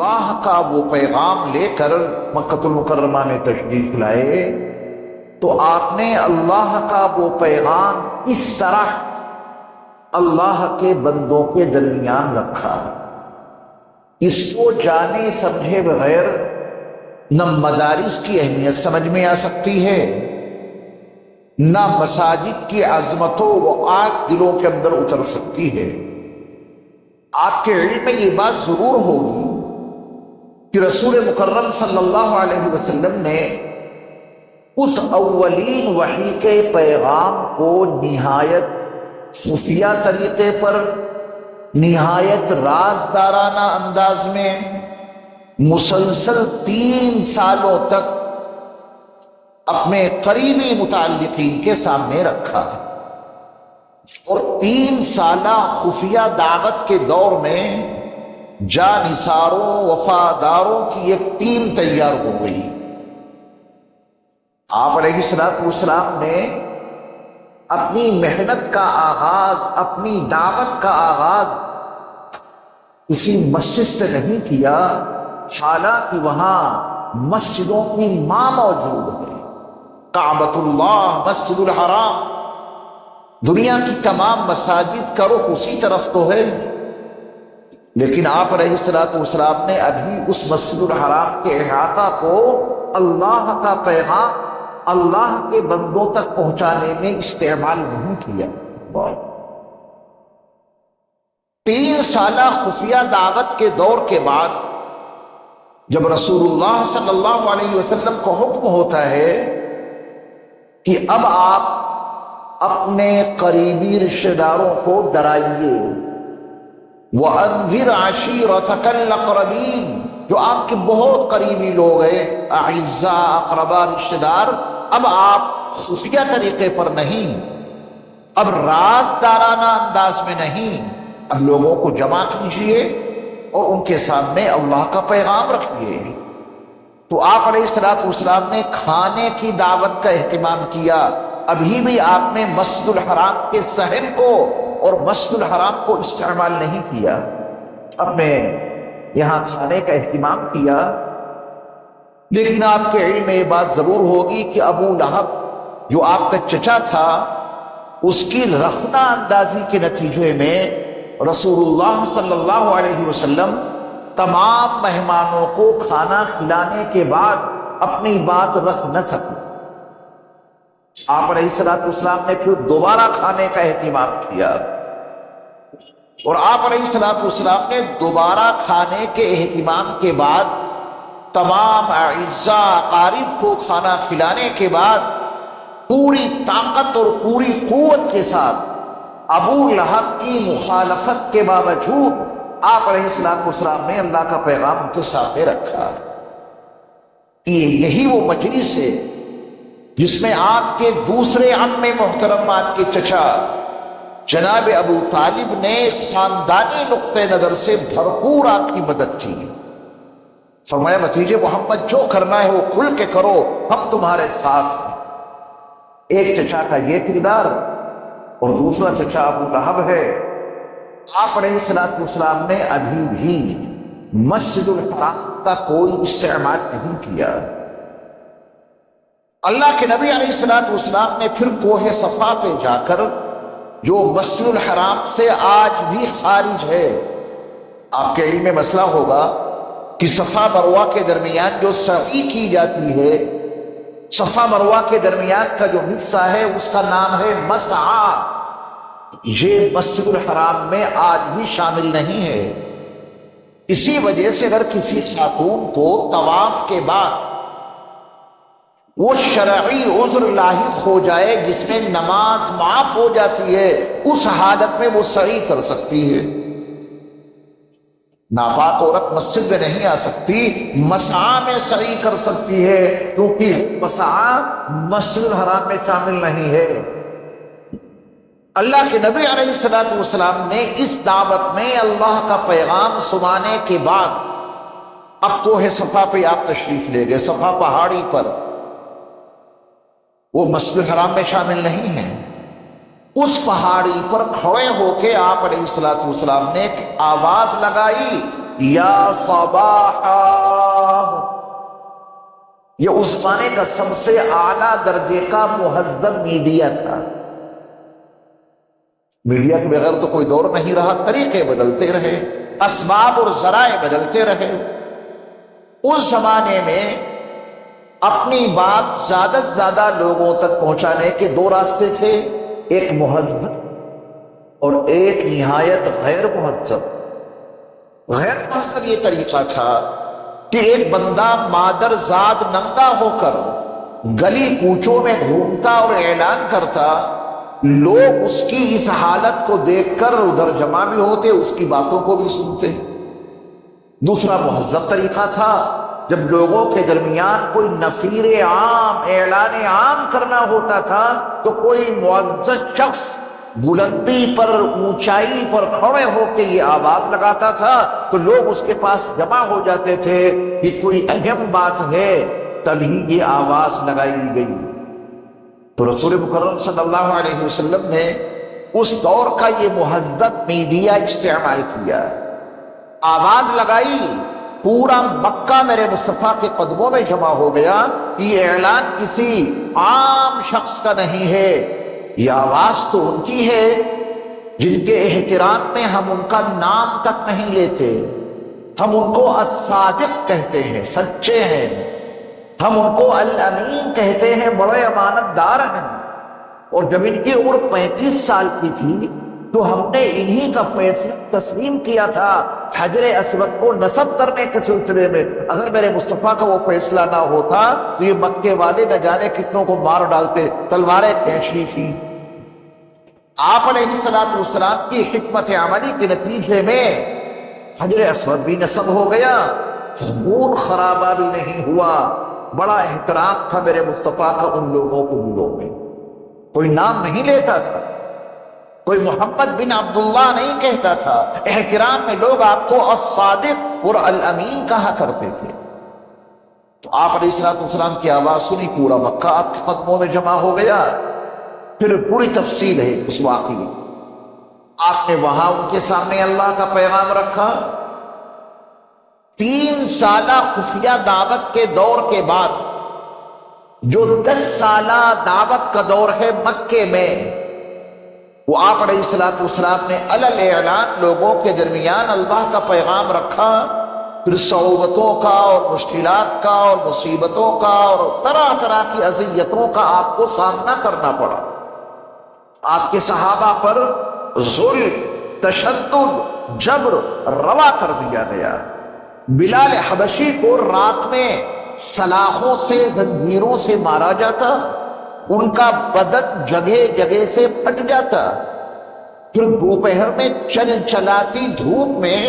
اللہ کا وہ پیغام لے کر مکہ المکرمہ میں تشریف لائے تو آپ نے اللہ کا وہ پیغام اس طرح اللہ کے بندوں کے درمیان رکھا، اس کو جانے سمجھے بغیر نہ مدارس کی اہمیت سمجھ میں آ سکتی ہے، نہ مساجد کی عظمت و وقار دلوں کے اندر اتر سکتی ہے۔ آپ کے علم میں یہ بات ضرور ہوگی کہ رسول مکرم صلی اللہ علیہ وسلم نے اس اولین وحی کے پیغام کو نہایت خفیہ طریقے پر، نہایت رازدارانہ انداز میں مسلسل 3 سالوں تک اپنے قریبی متعلقین کے سامنے رکھا، اور 3 سالہ خفیہ دعوت کے دور میں جانثاروں وفاداروں کی ایک ٹیم تیار ہو گئی۔ آپ علیہ السلام نے اپنی محنت کا آغاز، اپنی دعوت کا آغاز کسی مسجد سے نہیں کیا، حالانکہ وہاں مسجدوں کی ماں موجود ہے، کعبۃ اللہ، مسجد الحرام، دنیا کی تمام مساجد کا رخ اسی طرف تو ہے، لیکن آپ علیہ السلام نے ابھی اس مسجد الحرام کے احاطہ کو اللہ کا پیغام اللہ کے بندوں تک پہنچانے میں استعمال نہیں کیا۔ 3 سالہ خفیہ دعوت کے دور کے بعد جب رسول اللہ صلی اللہ علیہ وسلم کو حکم ہوتا ہے کہ اب آپ اپنے قریبی رشتہ داروں کو ڈرائیے، وَأَنذِرْ عَشِيرَتَكَ الْأَقْرَبِينَ، جو آپ کے بہت قریبی لوگ ہیں، اعزاء، اقربا، رشتہ دار، اب آپ خفیہ طریقے پر نہیں، اب رازدارانہ انداز میں نہیں، اب لوگوں کو جمع کیجئے اور ان کے سامنے اللہ کا پیغام رکھیے۔ تو آپ علیہ السلام نے کھانے کی دعوت کا اہتمام کیا۔ ابھی بھی آپ نے مسجد الحرام کے صحن کو اور مسجد الحرام کو استعمال نہیں کیا، اپنے یہاں کھانے کا اہتمام کیا۔ لیکن آپ کے علم میں یہ بات ضرور ہوگی کہ ابو لہب جو آپ کا چچا تھا، اس کی رخنہ اندازی کے نتیجے میں رسول اللہ صلی اللہ علیہ وسلم تمام مہمانوں کو کھانا کھلانے کے بعد اپنی بات رکھ نہ سکے۔ آپ علیہ السلام نے پھر دوبارہ کھانے کا اہتمام کیا، اور آپ علیہ السلام نے دوبارہ کھانے کے اہتمام کے بعد تمام اعزاء اقارب کو کھانا کھلانے کے بعد پوری طاقت اور پوری قوت کے ساتھ ابو لہب کی مخالفت کے باوجود آپ علیہ السلام نے اللہ کا پیغام ان کے سامنے رکھا۔ یہی وہ مجلس ہے جس میں آپ کے دوسرے عم محترم، آپ کے چچا جناب ابو طالب نے خاندانی نقطہ نظر سے بھرپور آپ کی مدد کی۔ فرمایا بھتیجے محمد، جو کرنا ہے وہ کھل کے کرو، ہم تمہارے ساتھ ہیں۔ ایک چچا کا یہ کردار اور دوسرا چچا ابو لہب ہے۔ آپ علیہ السلام نے ابھی بھی مسجد الحرام کا کوئی استعمال نہیں کیا۔ اللہ کے نبی علیہ السلام نے پھر کوہ صفا پہ جا کر، جو مسجد الحرام سے آج بھی خارج ہے، آپ کے علم میں مسئلہ ہوگا کہ صفا مروہ کے درمیان جو سعی کی جاتی ہے، صفا مروہ کے درمیان کا جو حصہ ہے اس کا نام ہے مسعی، یہ مسجد الحرام میں آج بھی شامل نہیں ہے۔ اسی وجہ سے اگر کسی خاتون کو طواف کے بعد وہ شرعی عذر لاحق ہو جائے جس میں نماز معاف ہو جاتی ہے، اس حالت میں وہ سعی کر سکتی ہے۔ ناپاک عورت مسجد میں نہیں آ سکتی، مسعی میں سعی کر سکتی ہے، کیونکہ مسعی مسجد الحرام میں شامل نہیں ہے۔ اللہ کے نبی علیہ السلام نے اس دعوت میں اللہ کا پیغام سنانے کے بعد اب کوہ صفا پہ آپ تشریف لے گئے، صفا پہاڑی پر، وہ مسجد الحرام میں شامل نہیں ہے۔ اس پہاڑی پر کھڑے ہو کے آپ علیہ السلام نے ایک آواز لگائی، یا صباحا، یہ اس زمانے کا سب سے اعلیٰ درجے کا مہذب میڈیا تھا۔ میڈیا کے بغیر تو کوئی دور نہیں رہا، طریقے بدلتے رہے، اسباب اور ذرائع بدلتے رہے۔ اس زمانے میں اپنی بات زیادہ سے زیادہ لوگوں تک پہنچانے کے دو راستے تھے، ایک مہذب اور ایک نہایت غیر مہذب۔ غیر مہذب یہ طریقہ تھا کہ ایک بندہ مادر زاد ننگا ہو کر گلی کوچوں میں گھومتا اور اعلان کرتا، لوگ اس کی اس حالت کو دیکھ کر ادھر جمع بھی ہوتے، اس کی باتوں کو بھی سنتے۔ دوسرا مہذب طریقہ تھا، جب لوگوں کے درمیان کوئی نفیر عام، اعلان عام کرنا ہوتا تھا تو کوئی معزز شخص بلندی پر، اونچائی پر کھڑے ہو کے یہ آواز لگاتا تھا تو لوگ اس کے پاس جمع ہو جاتے تھے کہ کوئی اہم بات ہے، تبھی یہ آواز لگائی گئی۔ تو رسول مکرم صلی اللہ علیہ وسلم نے اس دور کا یہ مہذب میڈیا استعمال کیا، آواز لگائی، پورا مکہ میرے مصطفیٰ کے قدموں میں جمع ہو گیا کہ یہ اعلان کسی عام شخص کا نہیں ہے، یہ آواز تو ان کی ہے جن کے احترام میں ہم ان کا نام تک نہیں لیتے، ہم ان کو الصادق کہتے ہیں، سچے ہیں، ہم ان کو الامین کہتے ہیں، بڑے امانت دار ہیں۔ اور جب ان کی عمر 35 سال کی تھی تو ہم نے انہی کا فیصلہ تسلیم کیا تھا حجر اسود کو نصب کرنے کے سلسلے میں۔ اگر میرے مصطفیٰ کا وہ فیصلہ نہ ہوتا تو یہ مکے والے نہ جانے کتنوں کو مار ڈالتے، تلواریں کھینچنی تھی۔ آپ علیہ السلام کی حکمت عملی کے نتیجے میں حجر اسود بھی نصب ہو گیا، خون خرابہ بھی نہیں ہوا، بڑا احترام تھا میرے مصطفیٰ کا ان لوگوں کے دلوں میں۔ کوئی نام نہیں لیتا تھا، کوئی محمد بن عبداللہ نہیں کہتا تھا، احترام میں لوگ آپ کو الصادق اور الامین کہا کرتے تھے۔ تو آپ علیہ السلام کی آواز سنی، پورا مکہ آپ کے قدموں میں جمع ہو گیا۔ پھر پوری تفصیل ہے اس واقعے، آپ نے وہاں ان کے سامنے اللہ کا پیغام رکھا۔ 3 سالہ خفیہ دعوت کے دور کے بعد جو 10 سالہ دعوت کا دور ہے مکے میں، وہ آپ علیہ السلام نے علل اعلان لوگوں کے درمیان اللہ کا پیغام رکھا۔ پھر صعوبتوں کا اور مشکلات کا اور مصیبتوں کا اور طرح طرح کی اذیتوں کا آپ کو سامنا کرنا پڑا۔ آپ کے صحابہ پر ظلم، تشدد، جبر روا کر دیا گیا۔ بلال حبشی کو رات میں سلاخوں سے، زنجیروں سے مارا جاتا، ان کا بدن جگہ جگہ سے پھٹ جاتا۔ پھر دوپہر میں چل چلاتی دھوپ میں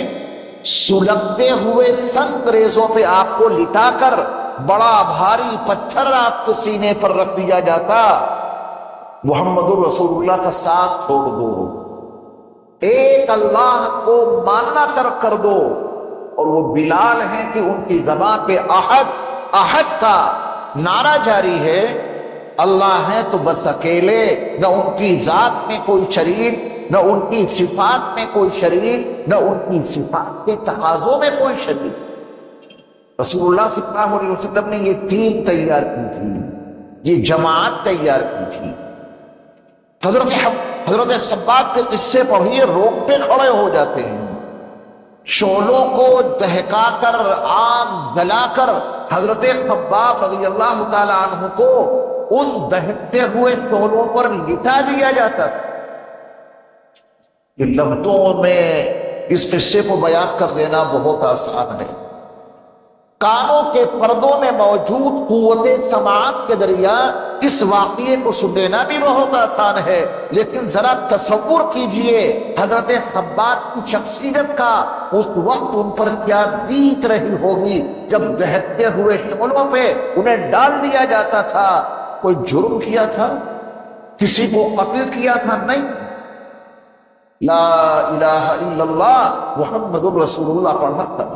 سلگتے ہوئے سنگ ریزوں پہ آپ کو لٹا کر بڑا بھاری پتھر آپ کے سینے پر رکھ دیا جاتا۔ محمد رسول اللہ کا ساتھ چھوڑ دو، ایک اللہ کو ماننا ترک کر دو۔ اور وہ بلال ہیں کہ ان کی زبان پہ احد کا نعرہ جاری ہے، اللہ ہے تو بس اکیلے، نہ ان کی ذات میں کوئی شریک، نہ ان کی صفات میں کوئی شریک، نہ ان کی صفات کے تقاضوں میں کوئی شریک۔ رسول اللہ صلی اللہ علیہ وسلم نے یہ ٹیم تیار کی تھی، یہ جماعت تیار کی تھی۔ حضرت خباب کے قصے پڑھیے، روکتے کھڑے ہو جاتے ہیں، شعلوں کو دہکا کر، آگ جلا کر حضرت خباب رضی اللہ تعالی عنہ کو ان دہکتے ہوئے شعلوں پر لٹا دیا جاتا تھا۔ یہ لفظوں میں اس قصے کو بیان کر دینا بہت آسان ہے، کانوں کے پردوں میں موجود قوت سماعت کے ذریعہ اس واقعے کو سننا بھی بہت آسان ہے، لیکن ذرا تصور کیجئے حضرت خباب کی شخصیت کا اس وقت ان پر کیا بیت رہی ہوگی جب دہکتے ہوئے شعلوں پہ انہیں ڈال دیا جاتا تھا۔ کوئی جرم کیا تھا؟ کسی کو قتل کیا تھا؟ نہیں، لا الہ الا اللہ محمد رسول اللہ پڑھنا تھا۔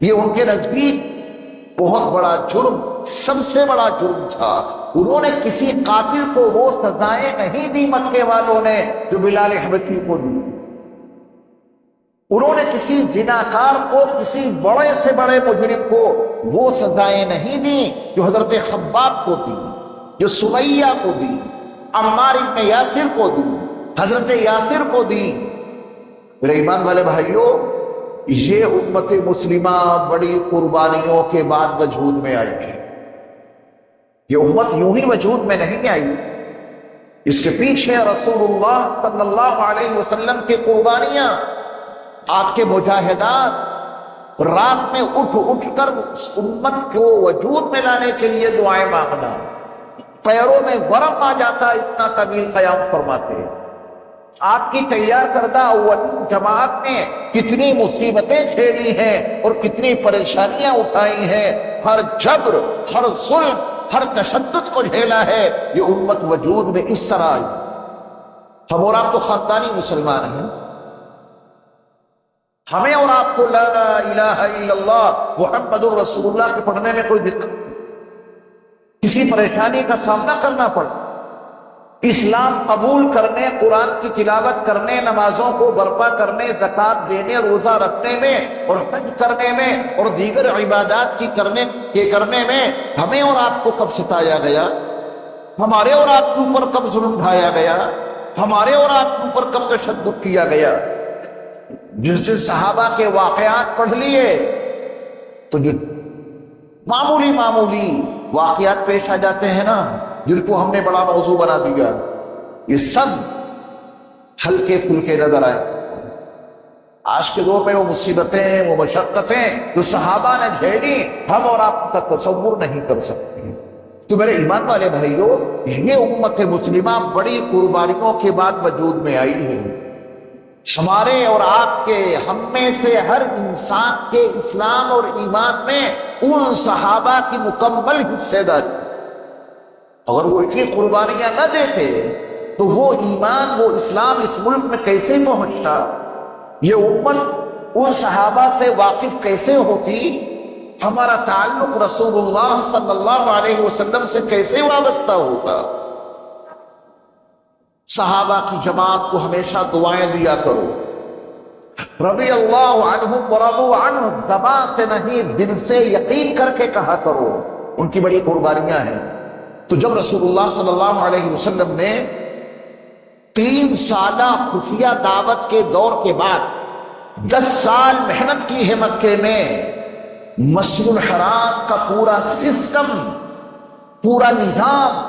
یہ ان کے نزدیک بہت بڑا جرم، سب سے بڑا جرم تھا۔ انہوں نے کسی قاتل کو وہ سزائیں نہیں دی مکے والوں نے جو بلال حبشی کو دی۔ انہوں نے کسی زناکار کو، کسی بڑے سے بڑے مجرم کو وہ سزائیں نہیں دی جو حضرت خباب کو دی، جو سمیہ کو دی، عمار ابن یاسر کو دی، حضرت یاسر کو دی۔ میرے ایمان والے بھائیوں، یہ امت مسلمہ بڑی قربانیوں کے بعد وجود میں آئی ہے۔ یہ امت یوں ہی وجود میں نہیں آئی، اس کے پیچھے رسول اللہ صلی اللہ علیہ وسلم کی قربانیاں، آپ کے مجاہدات، رات میں اٹھ اٹھ کر اس امت کو وجود میں لانے کے لیے دعائیں مانگنا، پیروں میں ورم آ جاتا اتنا طویل قیام فرماتے ہیں۔ آپ کی تیار کردہ اولین جماعت نے کتنی مصیبتیں جھیلی ہیں اور کتنی پریشانیاں اٹھائی ہیں، ہر جبر، ہر ظلم، ہر تشدد کو جھیلا ہے۔ یہ امت وجود میں اس طرح آئی۔ ہم اور آپ تو خاندانی مسلمان ہیں، ہمیں اور آپ کو لا الہ الا اللہ محمد الرسول اللہ کے پڑھنے میں کوئی دقت نہیں، کسی پریشانی کا سامنا کرنا پڑا۔ اسلام قبول کرنے، قرآن کی تلاوت کرنے، نمازوں کو برپا کرنے، زکوٰۃ دینے، روزہ رکھنے میں اور حج کرنے میں اور دیگر عبادات کی کرنے میں ہمیں اور آپ کو کب ستایا گیا؟ ہمارے اور آپ کے اوپر کب ظلم ڈھایا گیا؟ ہمارے اور آپ کے اوپر کب تشدد کیا گیا؟ جس سے صحابہ کے واقعات پڑھ لیے تو جو معمولی واقعات پیش آ جاتے ہیں نا، جن کو ہم نے بڑا موضوع بنا دیا، یہ سب ہلکے پھلکے نظر آئے۔ آج کے دور میں وہ مصیبتیں، وہ مشقتیں جو صحابہ نے جھیلی، ہم اور آپ کا تصور نہیں کر سکتے۔ تو میرے ایمان والے بھائیوں، یہ امت مسلمہ بڑی قربانیوں کے بعد وجود میں آئی ہے۔ ہمارے اور آپ کے، ہم میں سے ہر انسان کے اسلام اور ایمان میں ان صحابہ کی مکمل حصے داری۔ اگر وہ اتنی قربانیاں نہ دیتے تو وہ ایمان، وہ اسلام اس ملک میں کیسے پہنچتا؟ یہ امت ان صحابہ سے واقف کیسے ہوتی؟ ہمارا تعلق رسول اللہ صلی اللہ علیہ وسلم سے کیسے وابستہ ہوگا؟ صحابہ کی جماعت کو ہمیشہ دعائیں دیا کرو، رضی اللہ عنہم ورضوا عنہ، زبان سے نہیں دل سے یقین کر کے کہا کرو، ان کی بڑی قربانیاں ہیں۔ تو جب رسول اللہ صلی اللہ علیہ وسلم نے 3 سالہ خفیہ دعوت کے دور کے بعد 10 سال محنت کی ہے مکے میں، مسجد الحرام کا پورا سسٹم، پورا نظام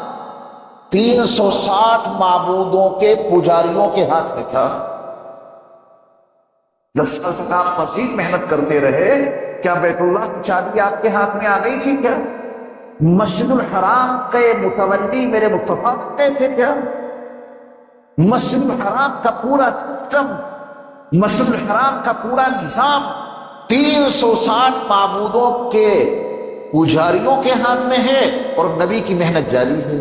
360 معبودوں کے پجاریوں کے ہاتھ میں تھا۔ 10 سال تک آپ مزید محنت کرتے رہے، کیا بیت اللہ کی چابی آپ کے ہاتھ میں آ گئی تھی کیا؟ مسجد الحرام کے متولی میرے مصطفیٰ تھے کیا؟ مسجد الحرام کا پورا سسٹم، مسجد الحرام کا پورا نظام 360 معبودوں کے پجاریوں کے ہاتھ میں ہے، اور نبی کی محنت جاری ہے،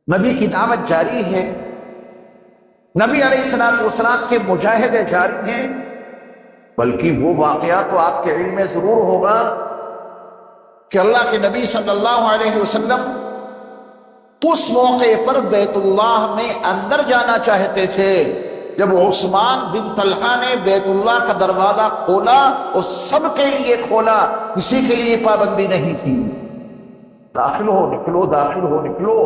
نبی کی دعوت جاری ہے، نبی علیہ الصلوۃ والسلام کے مجاہدے جاری ہیں۔ بلکہ وہ واقعہ تو آپ کے علم میں ضرور ہوگا کہ اللہ کے نبی صلی اللہ علیہ وسلم اس موقع پر بیت اللہ میں اندر جانا چاہتے تھے جب عثمان بن طلحہ نے بیت اللہ کا دروازہ کھولا، اور سب کے لیے کھولا، کسی کے لیے پابندی نہیں تھی، داخل ہو نکلو، داخل ہو نکلو۔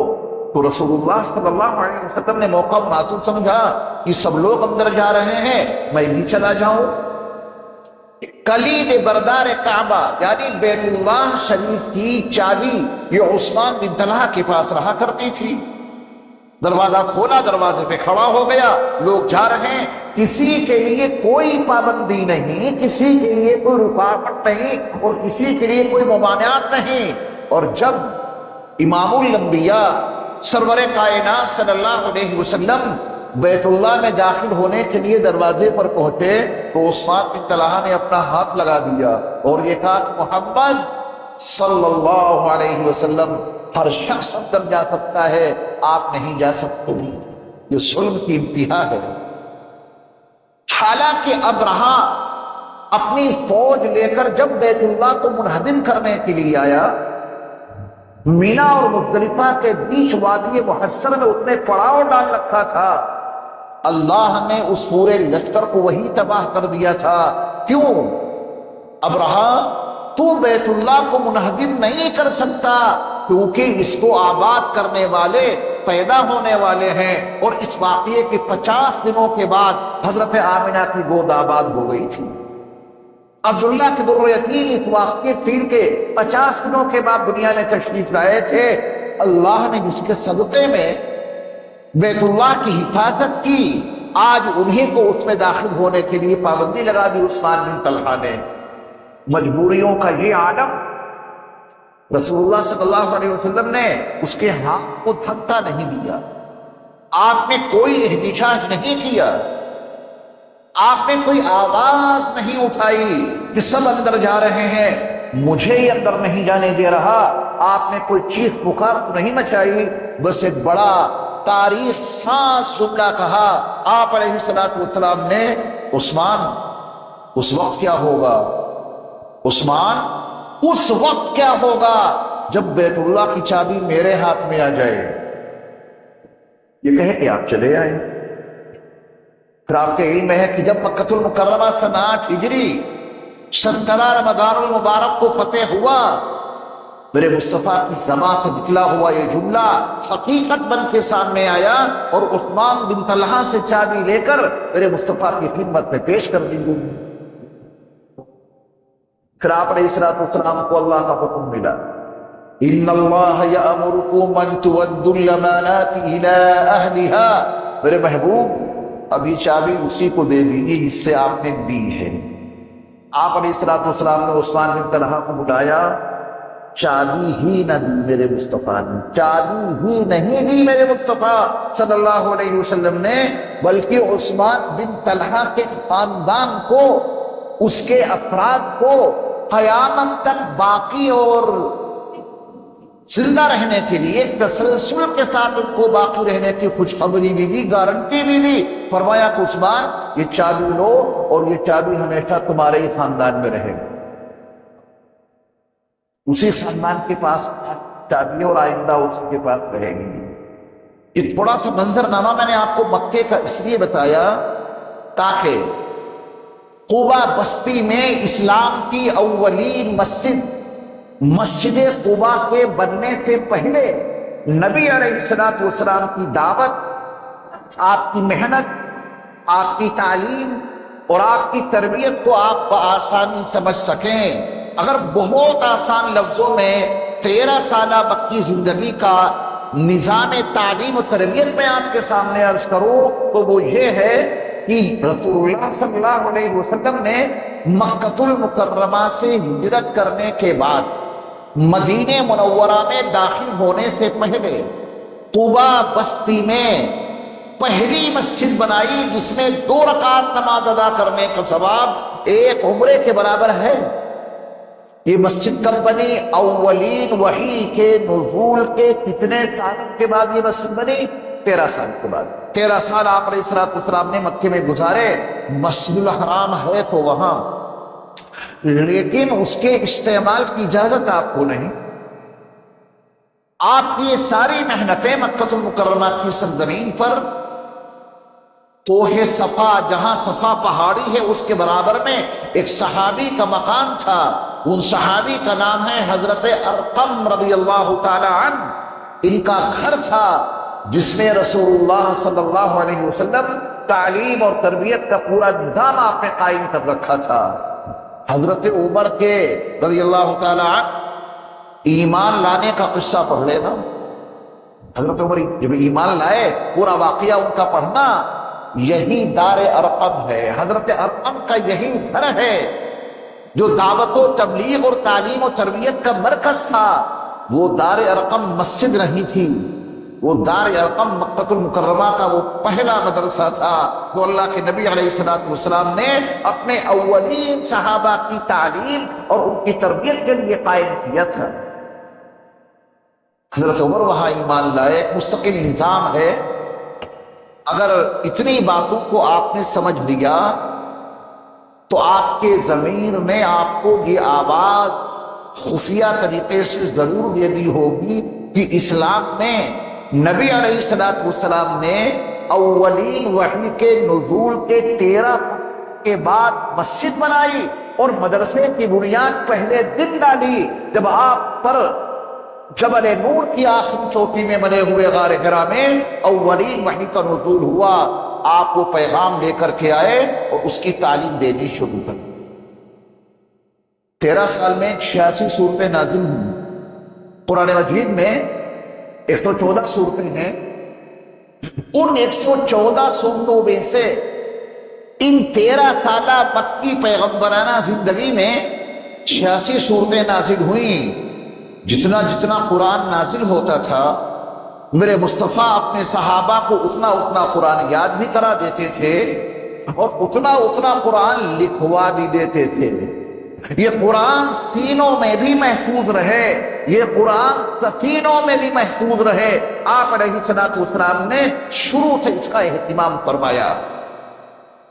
تو رسول اللہ صلی اللہ علیہ وسلم نے موقع مناسب سمجھا کہ سب لوگ اندر جا رہے ہیں، میں بھی چلا جاؤں۔ کلید بردار کعبہ یعنی بیت اللہ شریف کی چابی یہ عثمان بن طلحہ کے پاس رہا کرتی تھی۔ دروازہ کھولا، دروازے پہ کھڑا ہو گیا، لوگ جا رہے ہیں، کسی کے لیے کوئی پابندی نہیں، کسی کے لیے کوئی رکاوٹ نہیں، اور کسی کے لیے کوئی ممانعات نہیں۔ اور جب امام الانبیاء سرور کائنات صلی اللہ علیہ وسلم بیت اللہ میں داخل ہونے کے لیے دروازے پر پہنچے تو عثمان بن طلحہ نے اپنا ہاتھ لگا دیا اور یہ کہا کہ محمد صلی اللہ علیہ وسلم، ہر شخص اندر جا سکتا ہے، آپ نہیں جا سکتے۔ یہ ظلم کی انتہا ہے۔ حالانکہ ابرہہ اپنی فوج لے کر جب بیت اللہ کو منہدم کرنے کے لیے آیا، مینا اور مزدلفہ کے بیچ وادی محصر میں اس نے پڑاؤ ڈال رکھا تھا، اللہ نے اس پورے لشکر کو وہی تباہ کر دیا تھا۔ کیوں؟ ابرہا تو بیت اللہ کو منہدم نہیں کر سکتا، کیونکہ اس کو آباد کرنے والے پیدا ہونے والے ہیں، اور اس واقعے کے 50 دنوں کے بعد حضرت آمنہ کی گود آباد ہو گئی تھی۔ عبداللہ کے در یتیم اس واقعے فیل کے 50 دنوں کے بعد دنیا میں تشریف لائے تھے۔ اللہ نے جس کے صدقے میں بیت اللہ کی حفاظت کی، آج انہیں کو اس میں داخل ہونے کے لیے پابندی لگا دی عثمان بن طلحہ نے۔ مجبوریوں کا یہ عالم، رسول اللہ صلی اللہ علیہ وسلم نے اس کے ہاتھ کو تھمتا نہیں دیا، آپ نے کوئی احتجاج نہیں کیا، آپ نے کوئی آواز نہیں اٹھائی کہ سب اندر جا رہے ہیں مجھے ہی اندر نہیں جانے دے رہا، آپ نے کوئی چیخ پکار تو نہیں مچائی، بس ایک بڑا تاریخ ساز جملہ کہا آپ علیہ السلام نے، عثمان اس وقت کیا ہوگا، عثمان اس وقت کیا ہوگا جب بیت اللہ کی چابی میرے ہاتھ میں آ جائے۔ یہ کہے کہ آپ چلے آئے۔ پھر آپ کے علم ہے کہ جب مکہ المکرمہ سن 8 ہجری 17 رمضان المبارک کو فتح ہوا، میرے مصطفیٰ کی زبان سے نکلا ہوا یہ جملہ حقیقت بن کے سامنے آیا، اور عثمان بن طلحہ سے چابی لے کر میرے مصطفیٰ کی خدمت میں پیش کر دی گئی۔ پھر آپ علیہ السلام کو اللہ کا حکم ملا، ان اللہ یأمرکم ان تؤدوا الامانات الی اہلھا، میرے محبوب ابھی چابی اسی کو دے دیجیے جس سے آپ نے دی ہے۔ آپ علیہ السلام نے عثمان بن طلحہ کو بلایا، چابی ہی نہ دی میرے مصطفیٰ نے، چابی ہی نہیں دی میرے مصطفیٰ صلی اللہ علیہ وسلم نے، بلکہ عثمان بن طلحہ کے خاندان کو، اس کے افراد کو قیامت تک باقی اور زندہ رہنے کے لیے ایک تسلسل کے ساتھ ان کو باقی رہنے کی خوشخبری بھی دی، گارنٹی بھی دی۔ فرمایا کہ عثمان یہ چابی لو، اور یہ چابی ہمیشہ تمہارے ہی خاندان میں رہے گی، اسی خاندان کے پاس چابی اور آئندہ اسی کے پاس رہے گی۔ یہ تھوڑا سا منظرنامہ میں نے آپ کو مکے کا اس لیے بتایا تاکہ قبا بستی میں اسلام کی اولین مسجد قبا کے بننے سے پہلے نبی علیہ السلام کی دعوت، آپ کی محنت، آپ کی تعلیم اور آپ کی تربیت کو آپ بآسانی سمجھ سکیں۔ اگر بہت آسان لفظوں میں 13 سالہ مکی زندگی کا نظام تعلیم و تربیت میں آپ کے سامنے عرض کروں تو وہ یہ ہے کہ رسول اللہ صلی اللہ علیہ وسلم نے مکہ المکرمہ سے ہجرت کرنے کے بعد مدینہ منورہ میں داخل ہونے سے پہلے قبا بستی میں پہلی مسجد بنائی، جس میں 2 رکعت نماز ادا کرنے کا ثواب 1 عمرے کے برابر ہے۔ یہ مسجد کب بنی؟ اولین وحی کے نزول کے کتنے سال کے بعد یہ مسجد بنی؟ 13 سال کے بعد۔ 13 سال آپ علیہ السلام نے مکے میں گزارے، مسجد الحرام ہے تو وہاں، لیکن اس کے استعمال کی اجازت آپ کو نہیں۔ آپ کی یہ ساری محنتیں مکہ المکرمہ کی سرزمین پر کوہ صفا، جہاں صفا پہاڑی ہے اس کے برابر میں ایک صحابی کا مقام تھا، ان صحابی کا نام ہے حضرت ارقم رضی اللہ تعالی عنہ۔ ان کا گھر تھا جس میں رسول اللہ صلی اللہ علیہ وسلم تعلیم اور تربیت کا پورا نظام آپ نے قائم کر رکھا تھا۔ حضرت عمر کے رضی اللہ تعالی عنہ ایمان لانے کا قصہ پڑھ لینا، حضرت عمر جب ایمان لائے پورا واقعہ ان کا پڑھنا، یہی دار ارقم ہے، حضرت ارقم کا یہی گھر ہے جو دعوت و تبلیغ اور تعلیم و تربیت کا مرکز تھا۔ وہ دار ارقم مسجد نہیں تھی، وہ دار ارقم مکہ المکرمہ کا وہ پہلا مدرسہ تھا جو اللہ کے نبی علیہ السلام نے اپنے اولین صحابہ کی تعلیم اور ان کی تربیت کے لیے قائم کیا تھا۔ حضرت عمر وہاں ایمان لائے، مستقل نظام ہے۔ اگر اتنی باتوں کو آپ نے سمجھ لیا تو آپ کے ضمیر میں آپ کو یہ آواز خفیہ طریقے سے ضرور دے دی ہوگی کہ اسلام میں نبی علیہ السلام نے اولین وحی کے نزول کے 13 کے بعد مسجد بنائی اور مدرسے کی بنیاد پہلے دن ڈالی جب آپ پر جبل نور کی آخری چوٹی میں بنے ہوئے غار حرا میں اولین وحی کا نزول ہوا. آپ وہ پیغام لے کر کے آئے اور اس کی تعلیم دینی شروع کر. 13 سال میں 86 صورتیں نازل ہوئی. قرآن مجید میں 114 صورتیں ہیں. ان 114 صورتوں میں سے ان 13 سالہ مکی پیغمبرانہ زندگی میں 86 صورتیں نازل ہوئیں. جتنا جتنا قرآن نازل ہوتا تھا میرے مصطفیٰ اپنے صحابہ کو اتنا اتنا قرآن یاد بھی کرا دیتے تھے اور اتنا اتنا قرآن لکھوا بھی دیتے تھے. یہ قرآن سینوں میں بھی محفوظ رہے, یہ قرآن سفینوں میں بھی محفوظ رہے. آپ علیہ الصلوۃ والسلام نے شروع سے اس کا اہتمام فرمایا.